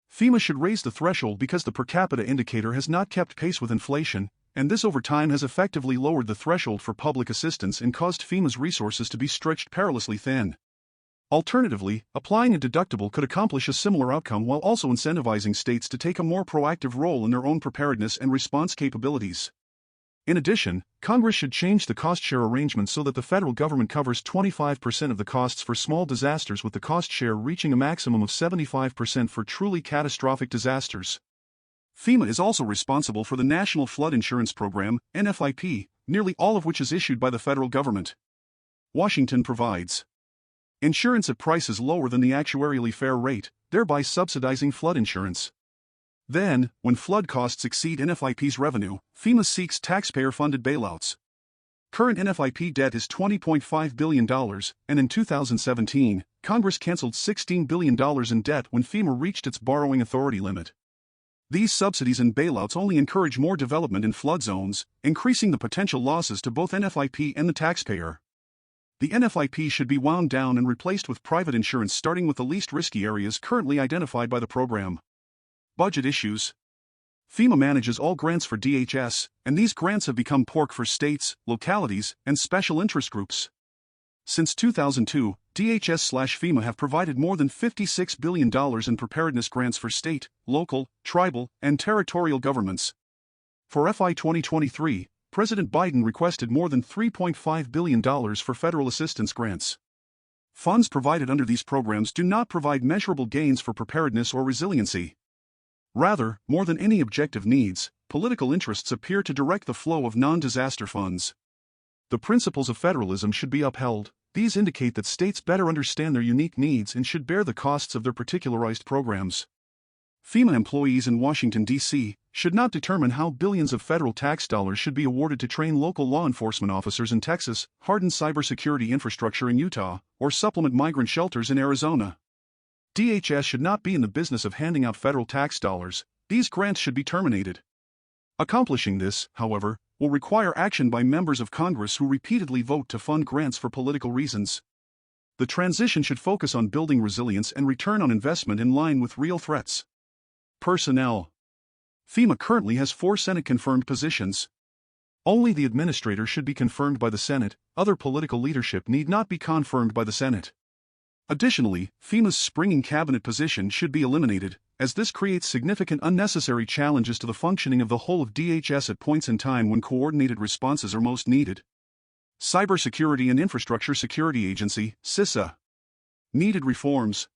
FEMA should raise the threshold because the per capita indicator has not kept pace with inflation, and this over time has effectively lowered the threshold for public assistance and caused FEMA's resources to be stretched perilously thin. Alternatively, applying a deductible could accomplish a similar outcome while also incentivizing states to take a more proactive role in their own preparedness and response capabilities. In addition, Congress should change the cost-share arrangement so that the federal government covers 25% of the costs for small disasters, with the cost share reaching a maximum of 75% for truly catastrophic disasters. FEMA is also responsible for the National Flood Insurance Program, NFIP, nearly all of which is issued by the federal government. Washington provides insurance at prices lower than the actuarially fair rate, thereby subsidizing flood insurance. Then, when flood costs exceed NFIP's revenue, FEMA seeks taxpayer-funded bailouts. Current NFIP debt is $20.5 billion, and in 2017, Congress canceled $16 billion in debt when FEMA reached its borrowing authority limit. These subsidies and bailouts only encourage more development in flood zones, increasing the potential losses to both NFIP and the taxpayer. The NFIP should be wound down and replaced with private insurance, starting with the least risky areas currently identified by the program. Budget issues. FEMA manages all grants for DHS, and these grants have become pork for states, localities, and special interest groups. Since 2002, DHS/FEMA have provided more than $56 billion in preparedness grants for state, local, tribal, and territorial governments. For FY 2023, President Biden requested more than $3.5 billion for federal assistance grants. Funds provided under these programs do not provide measurable gains for preparedness or resiliency. Rather, more than any objective needs, political interests appear to direct the flow of non-disaster funds. The principles of federalism should be upheld. These indicate that states better understand their unique needs and should bear the costs of their particularized programs. FEMA employees in Washington, D.C., should not determine how billions of federal tax dollars should be awarded to train local law enforcement officers in Texas, harden cybersecurity infrastructure in Utah, or supplement migrant shelters in Arizona. DHS should not be in the business of handing out federal tax dollars. These grants should be terminated. Accomplishing this, however, will require action by members of Congress who repeatedly vote to fund grants for political reasons. The transition should focus on building resilience and return on investment in line with real threats. Personnel. FEMA currently has 4 Senate-confirmed positions. Only the administrator should be confirmed by the Senate. Other political leadership need not be confirmed by the Senate. Additionally, FEMA's springing cabinet position should be eliminated, as this creates significant unnecessary challenges to the functioning of the whole of DHS at points in time when coordinated responses are most needed. Cybersecurity and Infrastructure Security Agency, CISA. Needed reforms.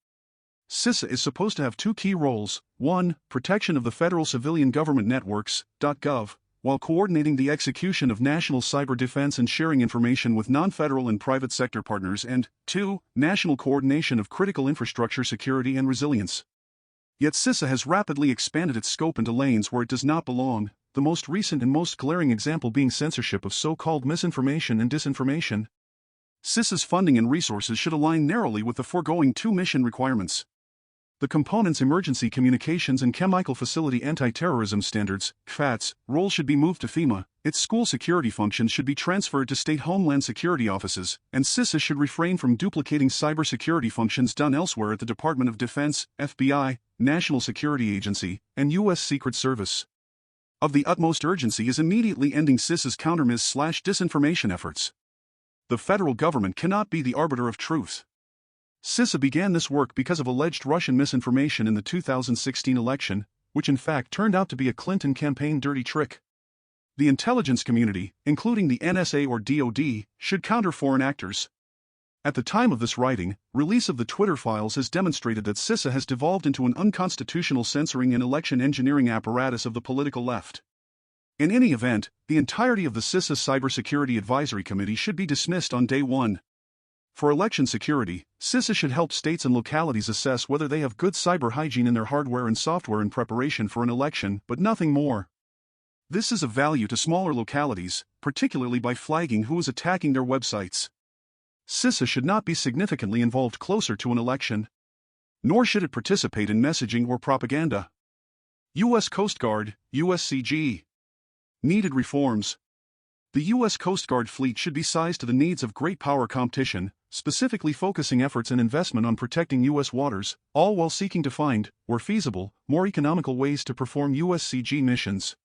CISA is supposed to have 2 key roles: 1, protection of the federal civilian government networks, .gov, while coordinating the execution of national cyber defense and sharing information with non-federal and private sector partners, and 2, national coordination of critical infrastructure security and resilience. Yet CISA has rapidly expanded its scope into lanes where it does not belong, the most recent and most glaring example being censorship of so-called misinformation and disinformation. CISA's funding and resources should align narrowly with the foregoing 2 mission requirements. The component's Emergency Communications and Chemical Facility Anti-Terrorism Standards, CFATS, role should be moved to FEMA, its school security functions should be transferred to state homeland security offices, and CISA should refrain from duplicating cybersecurity functions done elsewhere at the Department of Defense, FBI, National Security Agency, and U.S. Secret Service. Of the utmost urgency is immediately ending CISA's countermis/disinformation efforts. The federal government cannot be the arbiter of truth. CISA began this work because of alleged Russian misinformation in the 2016 election, which in fact turned out to be a Clinton campaign dirty trick. The intelligence community, including the NSA or DoD, should counter foreign actors. At the time of this writing, release of the Twitter files has demonstrated that CISA has devolved into an unconstitutional censoring and election engineering apparatus of the political left. In any event, the entirety of the CISA Cybersecurity Advisory Committee should be dismissed on day 1. For election security, CISA should help states and localities assess whether they have good cyber hygiene in their hardware and software in preparation for an election, but nothing more. This is of value to smaller localities, particularly by flagging who is attacking their websites. CISA should not be significantly involved closer to an election. Nor should it participate in messaging or propaganda. U.S. Coast Guard, USCG. Needed reforms. The U.S. Coast Guard fleet should be sized to the needs of great power competition, specifically focusing efforts and investment on protecting U.S. waters, all while seeking to find, where feasible, more economical ways to perform USCG missions.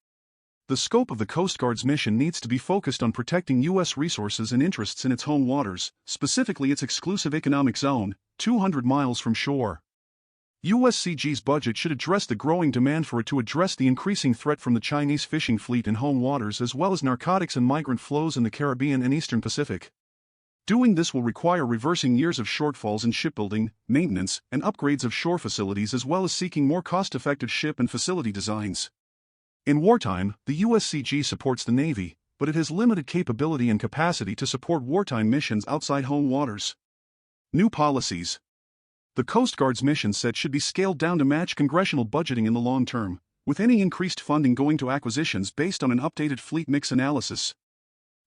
The scope of the Coast Guard's mission needs to be focused on protecting U.S. resources and interests in its home waters, specifically its exclusive economic zone, 200 miles from shore. USCG's budget should address the growing demand for it to address the increasing threat from the Chinese fishing fleet in home waters as well as narcotics and migrant flows in the Caribbean and Eastern Pacific. Doing this will require reversing years of shortfalls in shipbuilding, maintenance, and upgrades of shore facilities as well as seeking more cost-effective ship and facility designs. In wartime, the USCG supports the Navy, but it has limited capability and capacity to support wartime missions outside home waters. New policies. The Coast Guard's mission set should be scaled down to match congressional budgeting in the long term, with any increased funding going to acquisitions based on an updated fleet mix analysis.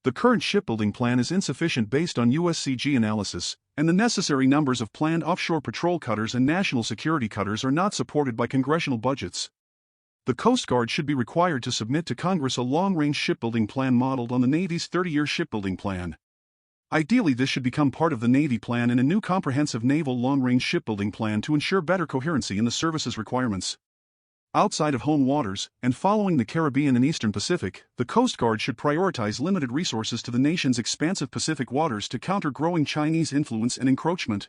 The current shipbuilding plan is insufficient based on USCG analysis, and the necessary numbers of planned offshore patrol cutters and national security cutters are not supported by congressional budgets. The Coast Guard should be required to submit to Congress a long-range shipbuilding plan modeled on the Navy's 30-year shipbuilding plan. Ideally, this should become part of the Navy plan and a new comprehensive naval long-range shipbuilding plan to ensure better coherency in the service's requirements. Outside of home waters, and following the Caribbean and Eastern Pacific, the Coast Guard should prioritize limited resources to the nation's expansive Pacific waters to counter growing Chinese influence and encroachment.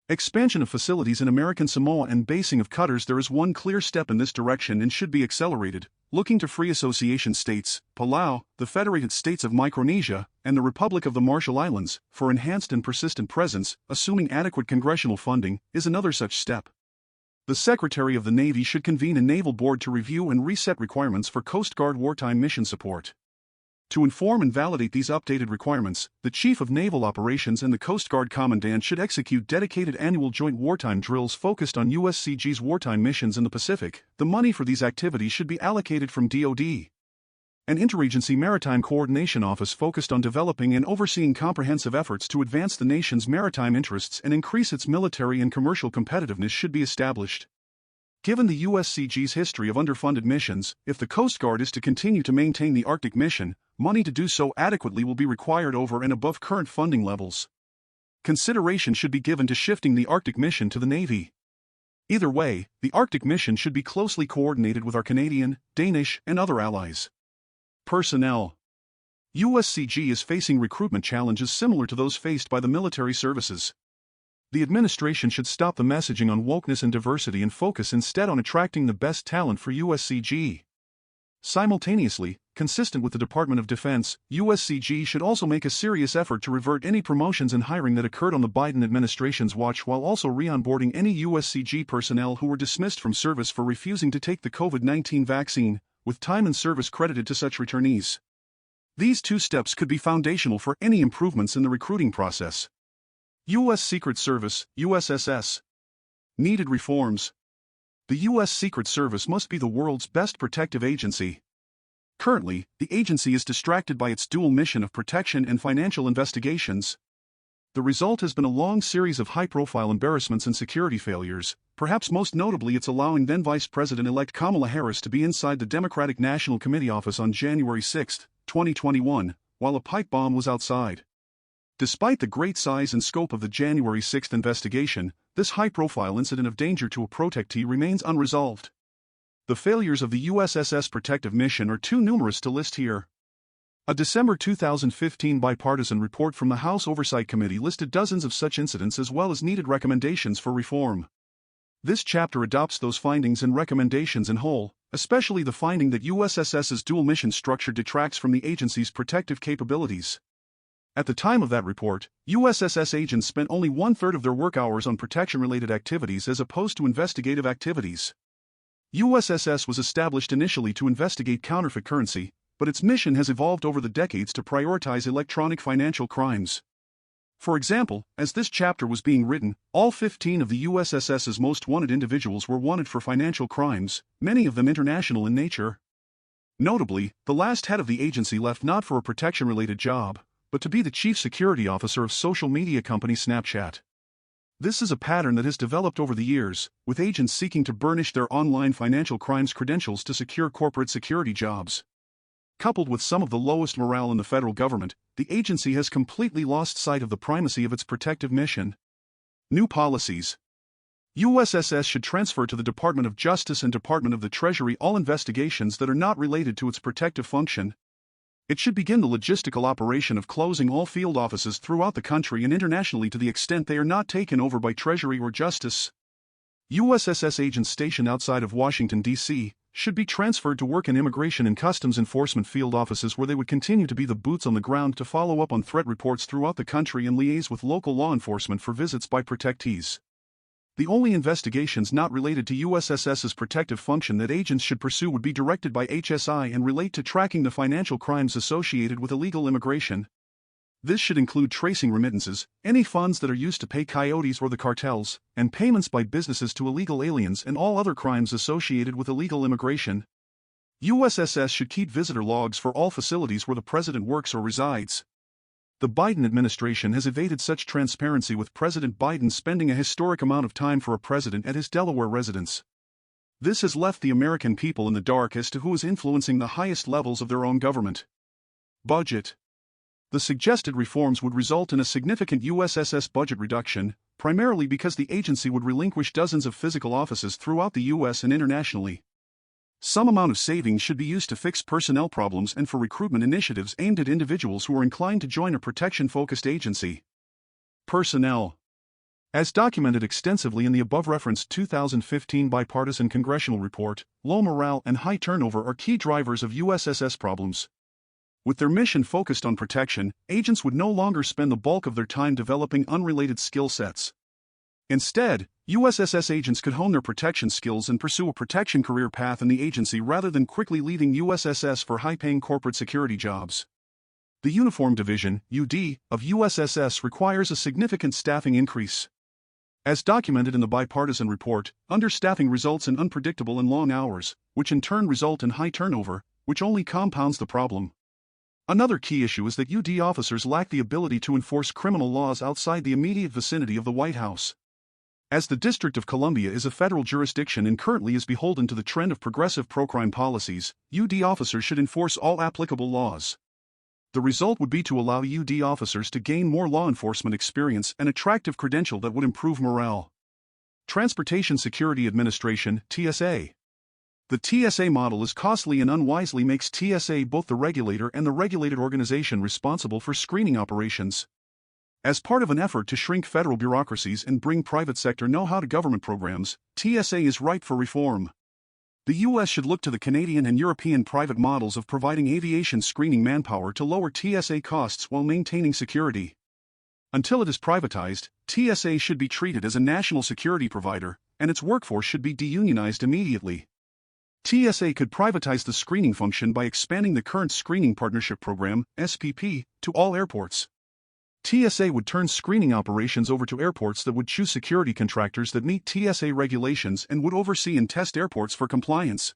Expansion of facilities in American Samoa and basing of cutters. There is one clear step in this direction and should be accelerated, looking to free association states, Palau, the Federated States of Micronesia, and the Republic of the Marshall Islands, for enhanced and persistent presence, assuming adequate congressional funding, is another such step. The Secretary of the Navy should convene a naval board to review and reset requirements for Coast Guard wartime mission support. To inform and validate these updated requirements, the Chief of Naval Operations and the Coast Guard Commandant should execute dedicated annual joint wartime drills focused on USCG's wartime missions in the Pacific. The money for these activities should be allocated from DoD. An interagency maritime coordination office focused on developing and overseeing comprehensive efforts to advance the nation's maritime interests and increase its military and commercial competitiveness should be established. Given the USCG's history of underfunded missions, if the Coast Guard is to continue to maintain the Arctic mission, money to do so adequately will be required over and above current funding levels. Consideration should be given to shifting the Arctic mission to the Navy. Either way, the Arctic mission should be closely coordinated with our Canadian, Danish, and other allies. Personnel. USCG is facing recruitment challenges similar to those faced by the military services. The administration should stop the messaging on wokeness and diversity and focus instead on attracting the best talent for USCG. Simultaneously, consistent with the Department of Defense, USCG should also make a serious effort to revert any promotions and hiring that occurred on the Biden administration's watch while also re-onboarding any USCG personnel who were dismissed from service for refusing to take the COVID-19 vaccine, with time and service credited to such returnees. These two steps could be foundational for any improvements in the recruiting process. U.S. Secret Service, USSS. Needed reforms. The U.S. Secret Service must be the world's best protective agency. Currently, the agency is distracted by its dual mission of protection and financial investigations. The result has been a long series of high-profile embarrassments and security failures, perhaps most notably its allowing then Vice President-elect Kamala Harris to be inside the Democratic National Committee office on January 6, 2021, while a pipe bomb was outside. Despite the great size and scope of the January 6 investigation, this high-profile incident of danger to a protectee remains unresolved. The failures of the USSS protective mission are too numerous to list here. A December 2015 bipartisan report from the House Oversight Committee listed dozens of such incidents as well as needed recommendations for reform. This chapter adopts those findings and recommendations in whole, especially the finding that USSS's dual mission structure detracts from the agency's protective capabilities. At the time of that report, USSS agents spent only one-third of their work hours on protection-related activities as opposed to investigative activities. USSS was established initially to investigate counterfeit currency, but its mission has evolved over the decades to prioritize electronic financial crimes. For example, as this chapter was being written, all 15 of the USSS's most wanted individuals were wanted for financial crimes, many of them international in nature. Notably, the last head of the agency left not for a protection-related job, but to be the chief security officer of social media company Snapchat. This is a pattern that has developed over the years, with agents seeking to burnish their online financial crimes credentials to secure corporate security jobs. Coupled with some of the lowest morale in the federal government, the agency has completely lost sight of the primacy of its protective mission. New policies. USSS should transfer to the Department of Justice and Department of the Treasury all investigations that are not related to its protective function. It should begin the logistical operation of closing all field offices throughout the country and internationally to the extent they are not taken over by Treasury or Justice. USSS agents stationed outside of Washington, D.C., should be transferred to work in immigration and customs enforcement field offices where they would continue to be the boots on the ground to follow up on threat reports throughout the country and liaise with local law enforcement for visits by protectees. The only investigations not related to USSS's protective function that agents should pursue would be directed by HSI and relate to tracking the financial crimes associated with illegal immigration. This should include tracing remittances, any funds that are used to pay coyotes or the cartels, and payments by businesses to illegal aliens and all other crimes associated with illegal immigration. USSS should keep visitor logs for all facilities where the president works or resides. The Biden administration has evaded such transparency, with President Biden spending a historic amount of time for a president at his Delaware residence. This has left the American people in the dark as to who is influencing the highest levels of their own government. Budget. The suggested reforms would result in a significant USSS budget reduction, primarily because the agency would relinquish dozens of physical offices throughout the U.S. and internationally. Some amount of savings should be used to fix personnel problems and for recruitment initiatives aimed at individuals who are inclined to join a protection-focused agency. Personnel. As documented extensively in the above-referenced 2015 bipartisan congressional report, low morale and high turnover are key drivers of USSS problems. With their mission focused on protection, agents would no longer spend the bulk of their time developing unrelated skill sets. Instead, USSS agents could hone their protection skills and pursue a protection career path in the agency rather than quickly leaving USSS for high-paying corporate security jobs. The Uniform Division, UD, of USSS requires a significant staffing increase. As documented in the bipartisan report, understaffing results in unpredictable and long hours, which in turn result in high turnover, which only compounds the problem. Another key issue is that UD officers lack the ability to enforce criminal laws outside the immediate vicinity of the White House. As the District of Columbia is a federal jurisdiction and currently is beholden to the trend of progressive pro-crime policies, UD officers should enforce all applicable laws. The result would be to allow UD officers to gain more law enforcement experience and attractive credential that would improve morale. Transportation Security Administration, TSA. The TSA model is costly and unwisely makes TSA both the regulator and the regulated organization responsible for screening operations. As part of an effort to shrink federal bureaucracies and bring private sector know-how to government programs, TSA is ripe for reform. The U.S. should look to the Canadian and European private models of providing aviation screening manpower to lower TSA costs while maintaining security. Until it is privatized, TSA should be treated as a national security provider, and its workforce should be deunionized immediately. TSA could privatize the screening function by expanding the current Screening Partnership Program, SPP, to all airports. TSA would turn screening operations over to airports that would choose security contractors that meet TSA regulations and would oversee and test airports for compliance.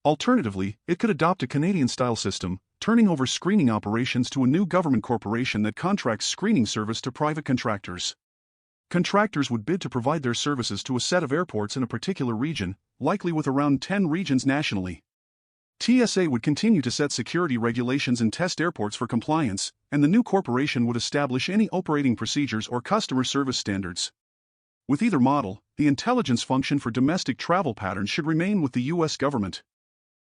Alternatively, it could adopt a Canadian-style system, turning over screening operations to a new government corporation that contracts screening service to private contractors. Contractors would bid to provide their services to a set of airports in a particular region, likely with around 10 regions nationally. TSA would continue to set security regulations and test airports for compliance, and the new corporation would establish any operating procedures or customer service standards. With either model, the intelligence function for domestic travel patterns should remain with the U.S. government.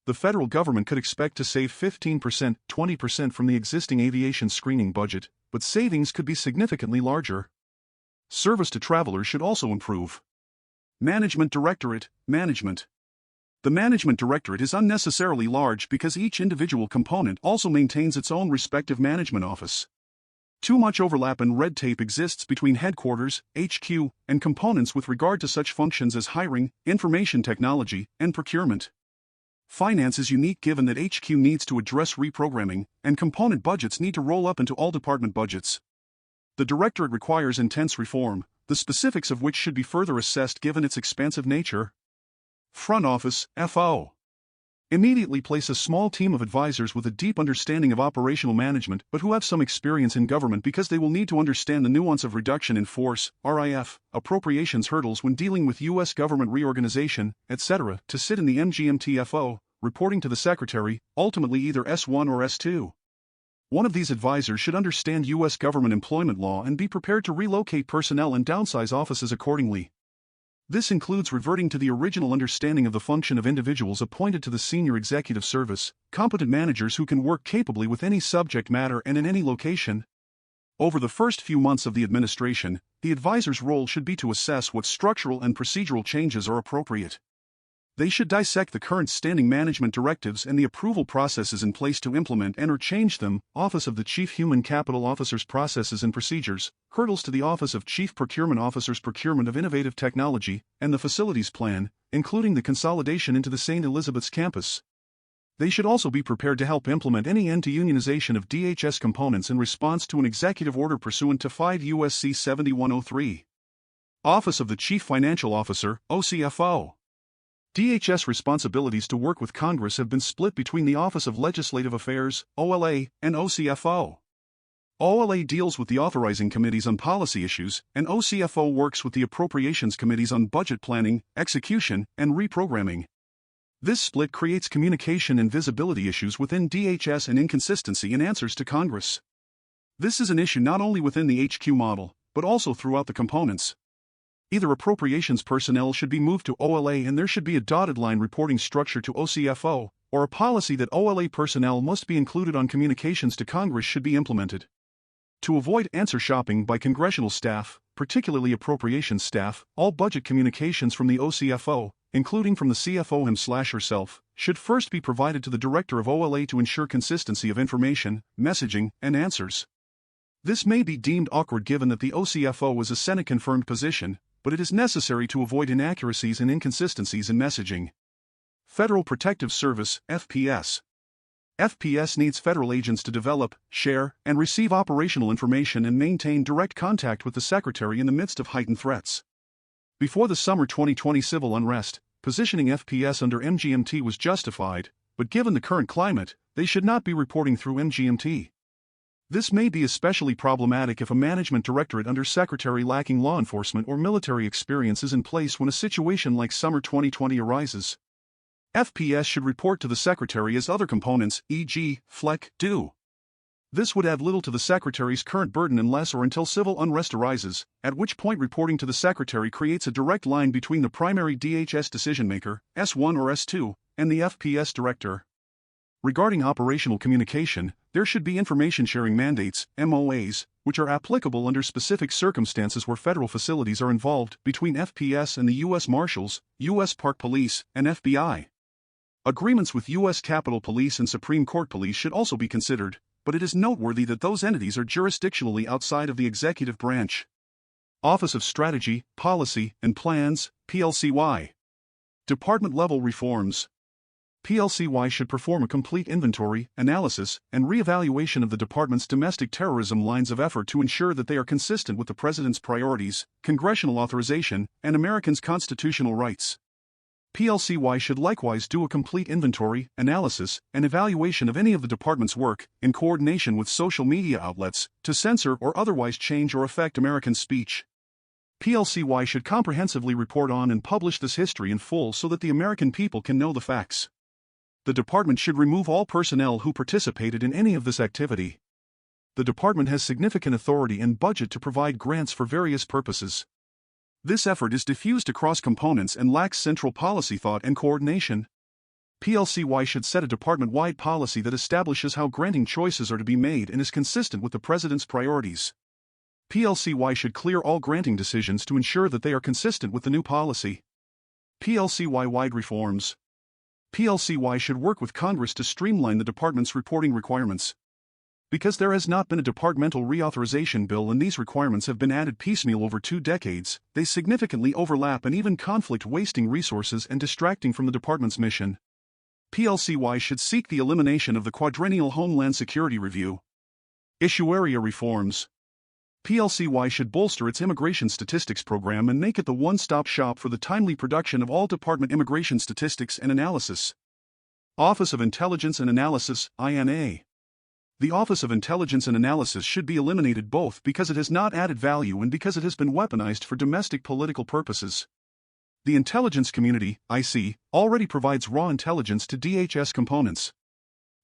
The federal government could expect to save 15%, 20% from the existing aviation screening budget, but savings could be significantly larger. Service to travelers should also improve. Management Directorate, Management. The Management Directorate is unnecessarily large because each individual component also maintains its own respective management office. Too much overlap and red tape exists between headquarters, HQ, and components with regard to such functions as hiring, information technology, and procurement. Finance is unique given that HQ needs to address reprogramming, and component budgets need to roll up into all department budgets. The Directorate requires intense reform, the specifics of which should be further assessed given its expansive nature. Front Office, FO. Immediately place a small team of advisors with a deep understanding of operational management but who have some experience in government because they will need to understand the nuance of reduction in force, RIF, appropriations hurdles when dealing with U.S. government reorganization, etc., to sit in the MGMT-FO, reporting to the Secretary, ultimately either S1 or S2. One of these advisors should understand U.S. government employment law and be prepared to relocate personnel and downsize offices accordingly. This includes reverting to the original understanding of the function of individuals appointed to the senior executive service, competent managers who can work capably with any subject matter and in any location. Over the first few months of the administration, the advisor's role should be to assess what structural and procedural changes are appropriate. They should dissect the current standing management directives and the approval processes in place to implement and/or change them, Office of the Chief Human Capital Officer's processes and procedures, hurdles to the Office of Chief Procurement Officer's procurement of innovative technology, and the facilities plan, including the consolidation into the St. Elizabeth's campus. They should also be prepared to help implement any end to unionization of DHS components in response to an executive order pursuant to 5 U.S.C. 7103. Office of the Chief Financial Officer, OCFO. DHS responsibilities to work with Congress have been split between the Office of Legislative Affairs, OLA, and OCFO. OLA deals with the authorizing committees on policy issues, and OCFO works with the appropriations committees on budget planning, execution, and reprogramming. This split creates communication and visibility issues within DHS and inconsistency in answers to Congress. This is an issue not only within the HQ model, but also throughout the components. Either appropriations personnel should be moved to OLA and there should be a dotted line reporting structure to OCFO, or a policy that OLA personnel must be included on communications to Congress should be implemented. To avoid answer shopping by congressional staff, particularly appropriations staff, all budget communications from the OCFO, including from the CFO him/herself, should first be provided to the director of OLA to ensure consistency of information, messaging, and answers. This may be deemed awkward given that the OCFO is a Senate-confirmed position, but it is necessary to avoid inaccuracies and inconsistencies in messaging. Federal Protective Service, FPS. FPS needs federal agents to develop, share, and receive operational information and maintain direct contact with the Secretary in the midst of heightened threats. Before the summer 2020 civil unrest, positioning FPS under MGMT was justified, but given the current climate, they should not be reporting through MGMT. This may be especially problematic if a management directorate under secretary lacking law enforcement or military experience is in place when a situation like summer 2020 arises. FPS should report to the secretary as other components, e.g., FLEC, do. This would add little to the secretary's current burden unless or until civil unrest arises, at which point reporting to the secretary creates a direct line between the primary DHS decision-maker, S1 or S2, and the FPS director. Regarding operational communication, there should be information-sharing mandates, MOAs, which are applicable under specific circumstances where federal facilities are involved between FPS and the U.S. Marshals, U.S. Park Police, and FBI. Agreements with U.S. Capitol Police and Supreme Court Police should also be considered, but it is noteworthy that those entities are jurisdictionally outside of the executive branch. Office of Strategy, Policy, and Plans, PLCY. Department-level reforms. PLCY should perform a complete inventory, analysis, and reevaluation of the department's domestic terrorism lines of effort to ensure that they are consistent with the President's priorities, congressional authorization, and Americans' constitutional rights. PLCY should likewise do a complete inventory, analysis, and evaluation of any of the department's work, in coordination with social media outlets, to censor or otherwise change or affect American speech. PLCY should comprehensively report on and publish this history in full so that the American people can know the facts. The department should remove all personnel who participated in any of this activity. The department has significant authority and budget to provide grants for various purposes. This effort is diffused across components and lacks central policy thought and coordination. PLCY should set a department-wide policy that establishes how granting choices are to be made and is consistent with the President's priorities. PLCY should clear all granting decisions to ensure that they are consistent with the new policy. PLCY-wide reforms. PLCY should work with Congress to streamline the department's reporting requirements. Because there has not been a departmental reauthorization bill and these requirements have been added piecemeal over 2 decades, they significantly overlap and even conflict, wasting resources and distracting from the department's mission. PLCY should seek the elimination of the quadrennial Homeland Security Review. Issue area reforms. PLCY should bolster its immigration statistics program and make it the one-stop shop for the timely production of all department immigration statistics and analysis. Office of Intelligence and Analysis, INA. The Office of Intelligence and Analysis should be eliminated both because it has not added value and because it has been weaponized for domestic political purposes. The intelligence community, IC, already provides raw intelligence to DHS components.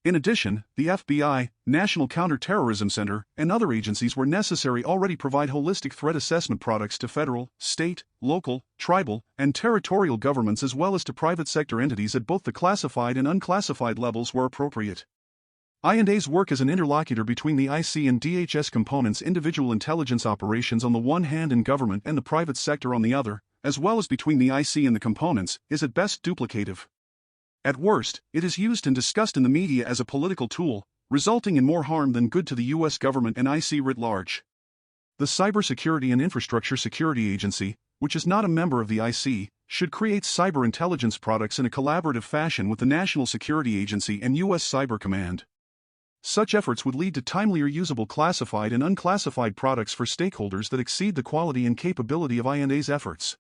In addition, the FBI, National Counterterrorism Center, and other agencies where necessary already provide holistic threat assessment products to federal, state, local, tribal, and territorial governments as well as to private sector entities at both the classified and unclassified levels where appropriate. INA's work as an interlocutor between the IC and DHS components' individual intelligence operations on the one hand and government and the private sector on the other, as well as between the IC and the components, is at best duplicative. At worst, it is used and discussed in the media as a political tool, resulting in more harm than good to the U.S. government and IC writ large. The Cybersecurity and Infrastructure Security Agency, which is not a member of the IC, should create cyber intelligence products in a collaborative fashion with the National Security Agency and U.S. Cyber Command. Such efforts would lead to timely reusable classified and unclassified products for stakeholders that exceed the quality and capability of I&A's efforts.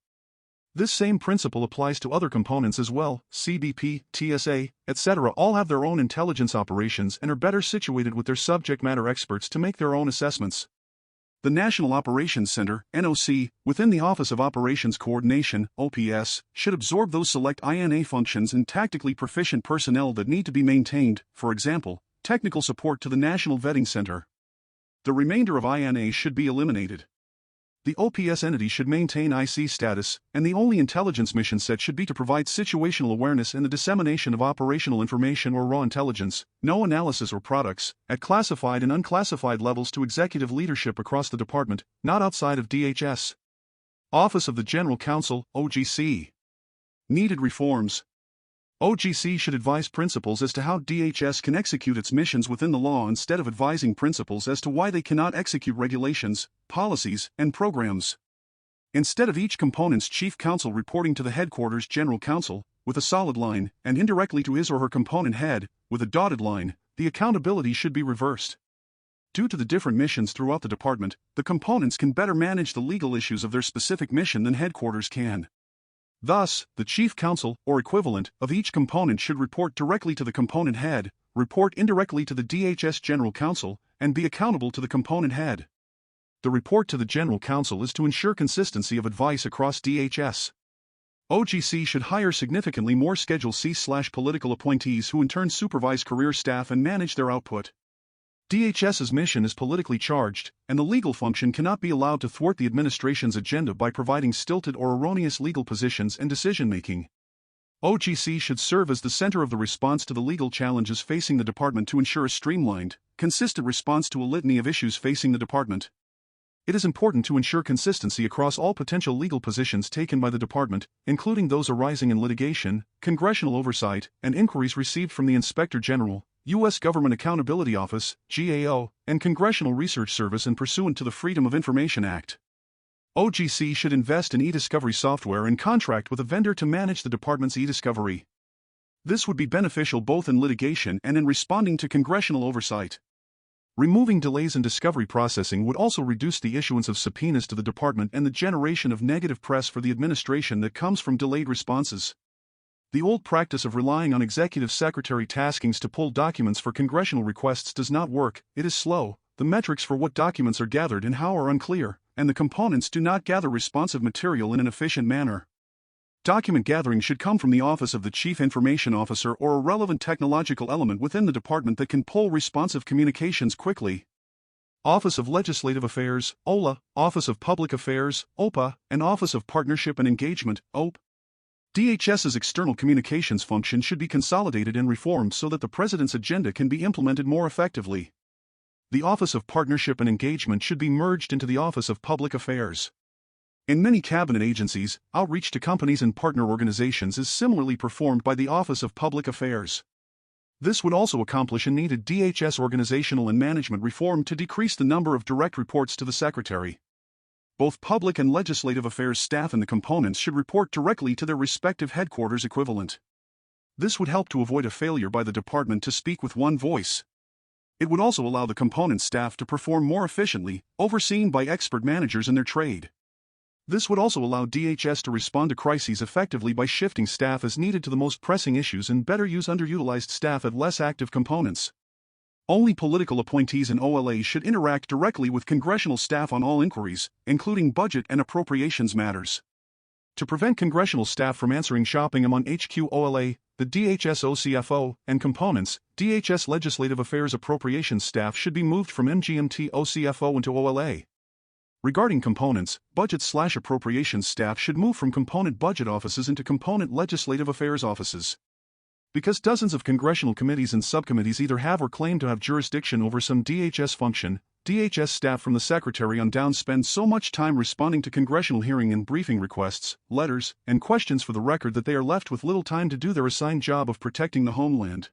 This same principle applies to other components as well. CBP, TSA, etc. all have their own intelligence operations and are better situated with their subject matter experts to make their own assessments. The National Operations Center, NOC, within the Office of Operations Coordination, OPS, should absorb those select I&A functions and tactically proficient personnel that need to be maintained, for example, technical support to the National Vetting Center. The remainder of I&A should be eliminated. The OPS entity should maintain IC status, and the only intelligence mission set should be to provide situational awareness and the dissemination of operational information or raw intelligence, no analysis or products, at classified and unclassified levels to executive leadership across the department, not outside of DHS. Office of the General Counsel, OGC. Needed reforms. OGC should advise principals as to how DHS can execute its missions within the law instead of advising principals as to why they cannot execute regulations, policies, and programs. Instead of each component's chief counsel reporting to the headquarters general counsel, with a solid line, and indirectly to his or her component head, with a dotted line, the accountability should be reversed. Due to the different missions throughout the department, the components can better manage the legal issues of their specific mission than headquarters can. Thus, the chief counsel, or equivalent, of each component should report directly to the component head, report indirectly to the DHS General Counsel, and be accountable to the component head. The report to the General Counsel is to ensure consistency of advice across DHS. OGC should hire significantly more Schedule C/political appointees who in turn supervise career staff and manage their output. DHS's mission is politically charged, and the legal function cannot be allowed to thwart the administration's agenda by providing stilted or erroneous legal positions and decision-making. OGC should serve as the center of the response to the legal challenges facing the department to ensure a streamlined, consistent response to a litany of issues facing the department. It is important to ensure consistency across all potential legal positions taken by the department, including those arising in litigation, congressional oversight, and inquiries received from the Inspector General, U.S. Government Accountability Office, GAO, and Congressional Research Service and pursuant to the Freedom of Information Act. OGC should invest in e-discovery software and contract with a vendor to manage the department's e-discovery. This would be beneficial both in litigation and in responding to congressional oversight. Removing delays in discovery processing would also reduce the issuance of subpoenas to the department and the generation of negative press for the administration that comes from delayed responses. The old practice of relying on executive secretary taskings to pull documents for congressional requests does not work. It is slow, the metrics for what documents are gathered and how are unclear, and the components do not gather responsive material in an efficient manner. Document gathering should come from the Office of the Chief Information Officer or a relevant technological element within the department that can pull responsive communications quickly. Office of Legislative Affairs, OLA, Office of Public Affairs, OPA, and Office of Partnership and Engagement, OPE. DHS's external communications function should be consolidated and reformed so that the President's agenda can be implemented more effectively. The Office of Partnership and Engagement should be merged into the Office of Public Affairs. In many cabinet agencies, outreach to companies and partner organizations is similarly performed by the Office of Public Affairs. This would also accomplish a needed DHS organizational and management reform to decrease the number of direct reports to the Secretary. Both public and legislative affairs staff and the components should report directly to their respective headquarters equivalent. This would help to avoid a failure by the department to speak with one voice. It would also allow the component staff to perform more efficiently, overseen by expert managers in their trade. This would also allow DHS to respond to crises effectively by shifting staff as needed to the most pressing issues and better use underutilized staff at less active components. Only political appointees in OLA should interact directly with congressional staff on all inquiries, including budget and appropriations matters. To prevent congressional staff from answering shopping among HQ OLA, the DHS OCFO, and components, DHS Legislative Affairs Appropriations staff should be moved from MGMT OCFO into OLA. Regarding components, budget/appropriations staff should move from component budget offices into component legislative affairs offices. Because dozens of congressional committees and subcommittees either have or claim to have jurisdiction over some DHS function, DHS staff from the Secretary on down spend so much time responding to congressional hearing and briefing requests, letters, and questions for the record that they are left with little time to do their assigned job of protecting the homeland.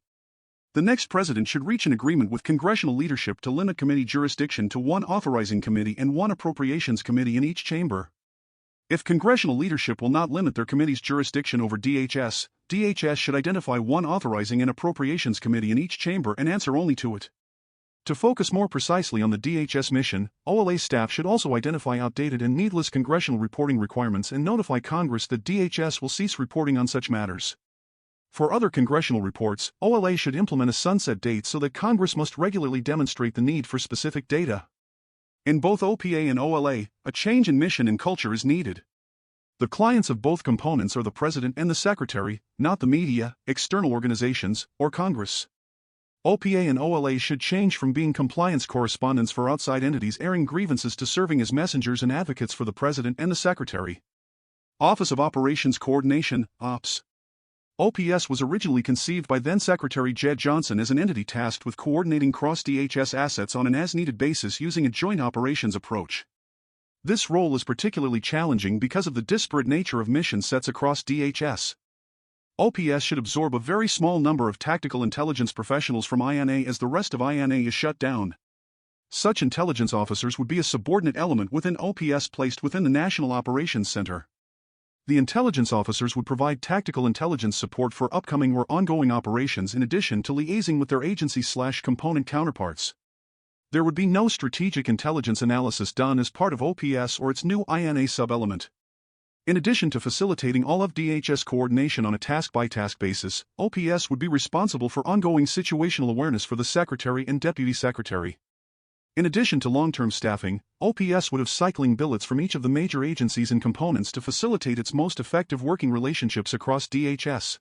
The next president should reach an agreement with congressional leadership to limit committee jurisdiction to one authorizing committee and one appropriations committee in each chamber. If congressional leadership will not limit their committee's jurisdiction over DHS, DHS should identify one authorizing and appropriations committee in each chamber and answer only to it. To focus more precisely on the DHS mission, OLA staff should also identify outdated and needless congressional reporting requirements and notify Congress that DHS will cease reporting on such matters. For other congressional reports, OLA should implement a sunset date so that Congress must regularly demonstrate the need for specific data. In both OPA and OLA, a change in mission and culture is needed. The clients of both components are the President and the Secretary, not the media, external organizations, or Congress. OPA and OLA should change from being compliance correspondents for outside entities airing grievances to serving as messengers and advocates for the President and the Secretary. Office of Operations Coordination, OPS. OPS was originally conceived by then-Secretary Jed Johnson as an entity tasked with coordinating cross-DHS assets on an as-needed basis using a joint operations approach. This role is particularly challenging because of the disparate nature of mission sets across DHS. OPS should absorb a very small number of tactical intelligence professionals from INA as the rest of INA is shut down. Such intelligence officers would be a subordinate element within OPS placed within the National Operations Center. The intelligence officers would provide tactical intelligence support for upcoming or ongoing operations in addition to liaising with their agency/component counterparts. There would be no strategic intelligence analysis done as part of OPS or its new INA sub-element. In addition to facilitating all of DHS coordination on a task-by-task basis, OPS would be responsible for ongoing situational awareness for the Secretary and Deputy Secretary. In addition to long-term staffing, OPS would have cycling billets from each of the major agencies and components to facilitate its most effective working relationships across DHS.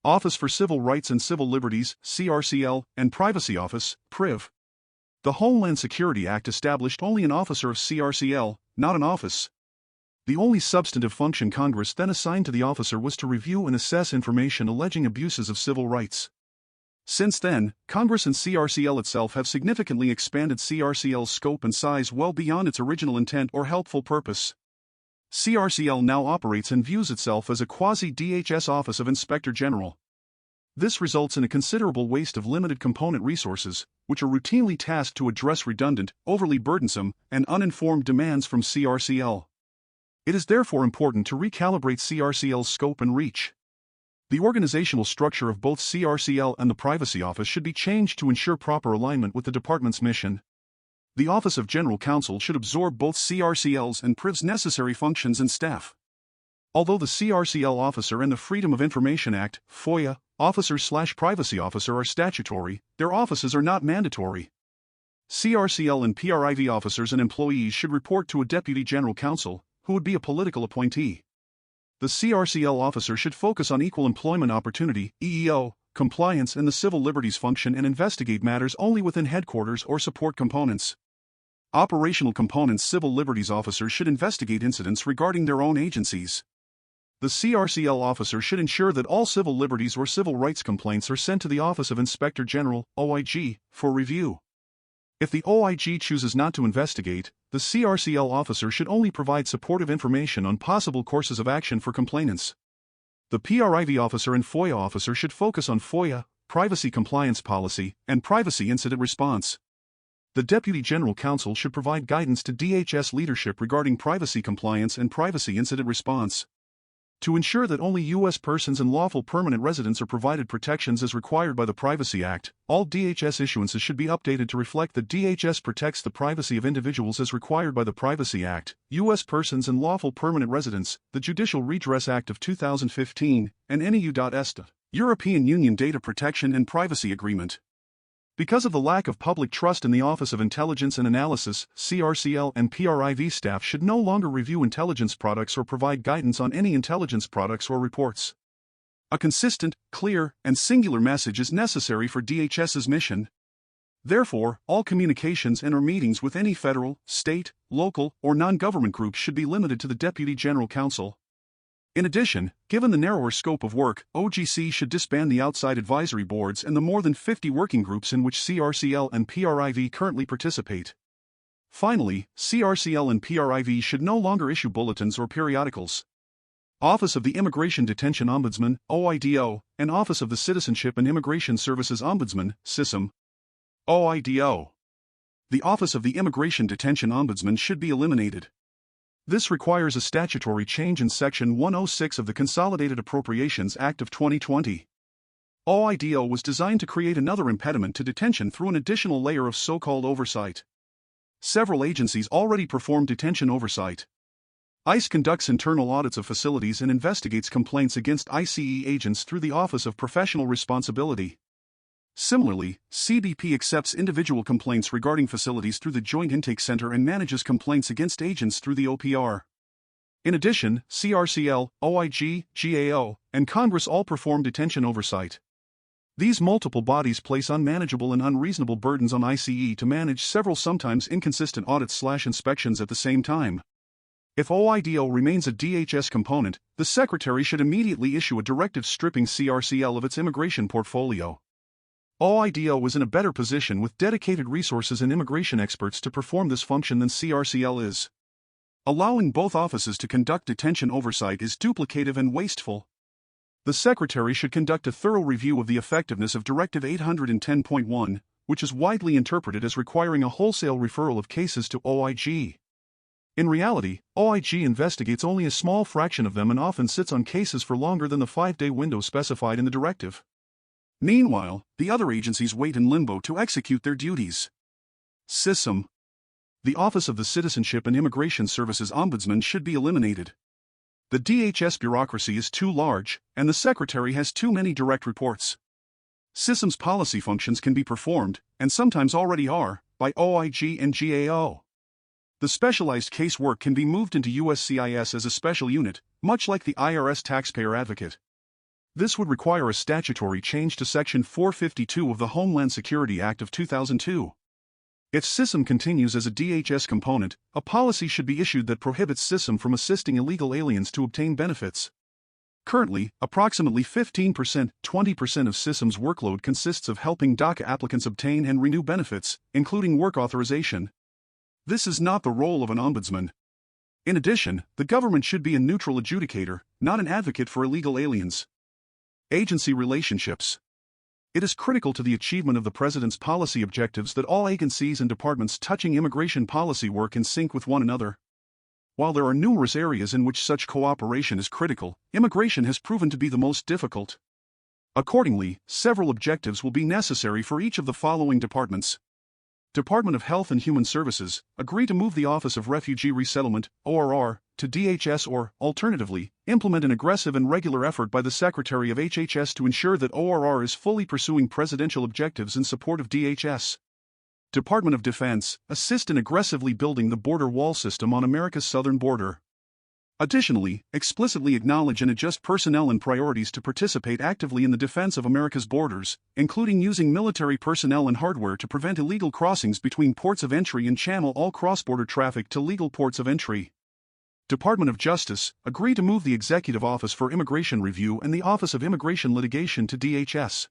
Office for Civil Rights and Civil Liberties, CRCL, and Privacy Office, PRIV. The Homeland Security Act established only an officer of CRCL, not an office. The only substantive function Congress then assigned to the officer was to review and assess information alleging abuses of civil rights. Since then, Congress and CRCL itself have significantly expanded CRCL's scope and size well beyond its original intent or helpful purpose. CRCL now operates and views itself as a quasi-DHS Office of Inspector General. This results in a considerable waste of limited component resources, which are routinely tasked to address redundant, overly burdensome, and uninformed demands from CRCL. It is therefore important to recalibrate CRCL's scope and reach. The organizational structure of both CRCL and the Privacy Office should be changed to ensure proper alignment with the department's mission. The Office of General Counsel should absorb both CRCL's and PRIV's necessary functions and staff. Although the CRCL officer and the Freedom of Information Act, FOIA, officer/privacy officer are statutory, their offices are not mandatory. CRCL and PRIV officers and employees should report to a Deputy General Counsel, who would be a political appointee. The CRCL officer should focus on equal employment opportunity, EEO, compliance and the civil liberties function and investigate matters only within headquarters or support components. Operational components civil liberties officers should investigate incidents regarding their own agencies. The CRCL officer should ensure that all civil liberties or civil rights complaints are sent to the Office of Inspector General, OIG, for review. If the OIG chooses not to investigate, the CRCL officer should only provide supportive information on possible courses of action for complainants. The PRIV officer and FOIA officer should focus on FOIA, privacy compliance policy, and privacy incident response. The Deputy General Counsel should provide guidance to DHS leadership regarding privacy compliance and privacy incident response. To ensure that only U.S. persons and lawful permanent residents are provided protections as required by the Privacy Act, all DHS issuances should be updated to reflect that DHS protects the privacy of individuals as required by the Privacy Act, U.S. persons and lawful permanent residents, the Judicial Redress Act of 2015, and NEU.ESTA, European Union Data Protection and Privacy Agreement. Because of the lack of public trust in the Office of Intelligence and Analysis, CRCL and PRIV staff should no longer review intelligence products or provide guidance on any intelligence products or reports. A consistent, clear, and singular message is necessary for DHS's mission. Therefore, all communications and/or meetings with any federal, state, local, or non-government groups should be limited to the Deputy General Counsel. In addition, given the narrower scope of work, OGC should disband the outside advisory boards and the more than 50 working groups in which CRCL and PRIV currently participate. Finally, CRCL and PRIV should no longer issue bulletins or periodicals. Office of the Immigration Detention Ombudsman, OIDO, and Office of the Citizenship and Immigration Services Ombudsman, CISOM. OIDO. The Office of the Immigration Detention Ombudsman should be eliminated. This requires a statutory change in Section 106 of the Consolidated Appropriations Act of 2020. OIDO was designed to create another impediment to detention through an additional layer of so-called oversight. Several agencies already perform detention oversight. ICE conducts internal audits of facilities and investigates complaints against ICE agents through the Office of Professional Responsibility. Similarly, CBP accepts individual complaints regarding facilities through the Joint Intake Center and manages complaints against agents through the OPR. In addition, CRCL, OIG, GAO, and Congress all perform detention oversight. These multiple bodies place unmanageable and unreasonable burdens on ICE to manage several sometimes inconsistent audits/inspections at the same time. If OIDO remains a DHS component, the Secretary should immediately issue a directive stripping CRCL of its immigration portfolio. OIDO is in a better position with dedicated resources and immigration experts to perform this function than CRCL is. Allowing both offices to conduct detention oversight is duplicative and wasteful. The Secretary should conduct a thorough review of the effectiveness of Directive 810.1, which is widely interpreted as requiring a wholesale referral of cases to OIG. In reality, OIG investigates only a small fraction of them and often sits on cases for longer than the 5-day window specified in the directive. Meanwhile, the other agencies wait in limbo to execute their duties. CISM. The Office of the Citizenship and Immigration Services Ombudsman should be eliminated. The DHS bureaucracy is too large, and the Secretary has too many direct reports. CISM's policy functions can be performed, and sometimes already are, by OIG and GAO. The specialized casework can be moved into USCIS as a special unit, much like the IRS taxpayer advocate. This would require a statutory change to Section 452 of the Homeland Security Act of 2002. If CISM continues as a DHS component, a policy should be issued that prohibits CISM from assisting illegal aliens to obtain benefits. Currently, approximately 15%, 20% of CISM's workload consists of helping DACA applicants obtain and renew benefits, including work authorization. This is not the role of an ombudsman. In addition, the government should be a neutral adjudicator, not an advocate for illegal aliens. Agency relationships. It is critical to the achievement of the President's policy objectives that all agencies and departments touching immigration policy work in sync with one another. While there are numerous areas in which such cooperation is critical, immigration has proven to be the most difficult. Accordingly, several objectives will be necessary for each of the following departments. Department of Health and Human Services, agree to move the Office of Refugee Resettlement, ORR, to DHS or, alternatively, implement an aggressive and regular effort by the Secretary of HHS to ensure that ORR is fully pursuing presidential objectives in support of DHS. Department of Defense, assist in aggressively building the border wall system on America's southern border. Additionally, explicitly acknowledge and adjust personnel and priorities to participate actively in the defense of America's borders, including using military personnel and hardware to prevent illegal crossings between ports of entry and channel all cross-border traffic to legal ports of entry. Department of Justice, agree to move the Executive Office for Immigration Review and the Office of Immigration Litigation to DHS.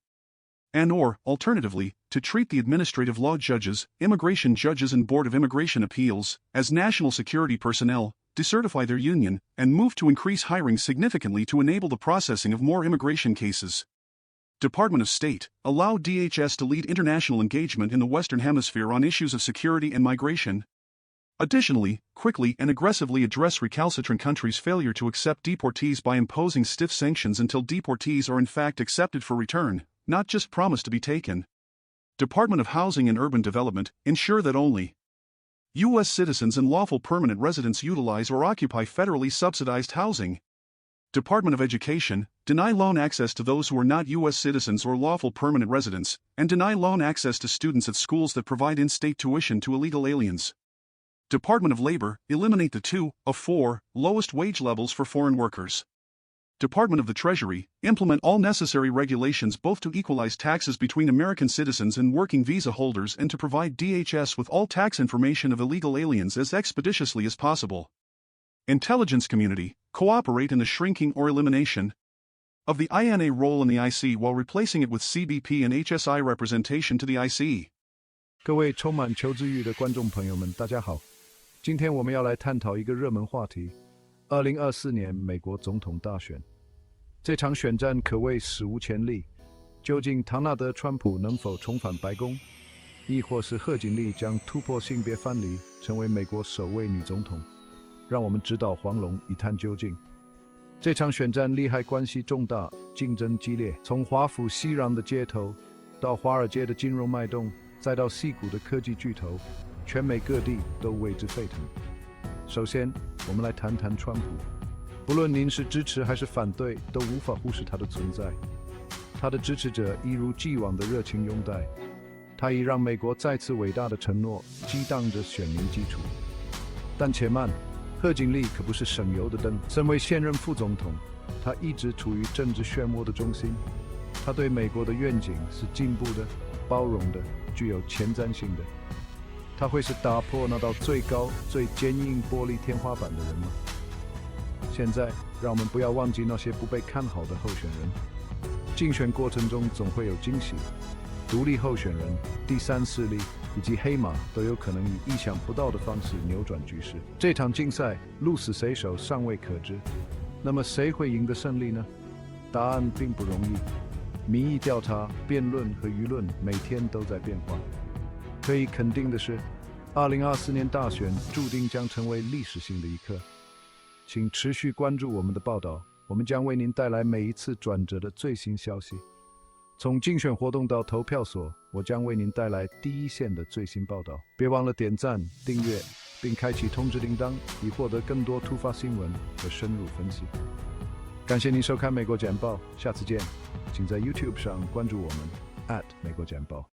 And/or, alternatively, to treat the administrative law judges, immigration judges and Board of Immigration Appeals as national security personnel, decertify their union, and move to increase hiring significantly to enable the processing of more immigration cases. Department of State, allow DHS to lead international engagement in the Western Hemisphere on issues of security and migration. Additionally, quickly and aggressively address recalcitrant countries' failure to accept deportees by imposing stiff sanctions until deportees are in fact accepted for return, not just promised to be taken. Department of Housing and Urban Development, ensure that only U.S. citizens and lawful permanent residents utilize or occupy federally subsidized housing. Department of Education, deny loan access to those who are not U.S. citizens or lawful permanent residents, and deny loan access to students at schools that provide in-state tuition to illegal aliens. Department of Labor, eliminate the 2 of 4 lowest wage levels for foreign workers. Department of the Treasury, implement all necessary regulations both to equalize taxes between American citizens and working visa holders and to provide DHS with all tax information of illegal aliens as expeditiously as possible. Intelligence community, cooperate in the shrinking or elimination of the INA role in the IC while replacing it with CBP and HSI representation to the IC. 各位充满求知欲的观众朋友们，大家好。今天我们要来探讨一个热门话题：2024年美国总统大选。这场选战可谓史无前例。究竟唐纳德·川普能否重返白宫，亦或是贺锦丽将突破性别藩篱，成为美国首位女总统？让我们直捣黄龙，一探究竟。这场选战利害关系重大，竞争激烈，从华府熙攘的街头，到华尔街的金融脉动，再到矽谷的科技巨头，全美各地都为之沸腾。首先，我们来谈谈川普。不论您是支持还是反对，都无法忽视他的存在。他的支持者一如既往的热情拥戴，他已让美国再次伟大的承诺激荡着选民基础。但且慢，贺锦丽可不是省油的灯。身为现任副总统，他一直处于政治漩涡的中心。他对美国的愿景是进步的、包容的、具有前瞻性的。他会是打破那道最高、最坚硬玻璃天花板的人吗？现在，让我们不要忘记那些不被看好的候选人。竞选过程中总会有惊喜，独立候选人、第三势力以及黑马都有可能以意想不到的方式扭转局势。这场竞赛鹿死谁手尚未可知，那么谁会赢得胜利呢？答案并不容易。民意调查、辩论和舆论每天都在变化。可以肯定的是，2024年大选注定将成为历史性的一刻。请持续关注我们的报道，我们将为您带来每一次转折的最新消息。从竞选活动到投票所，我将为您带来第一线的最新报道。别忘了点赞、订阅，并开启通知铃铛，以获得更多突发新闻和深入分析。感谢您收看美国简报，下次见。请在 YouTube 上关注我们美国简报。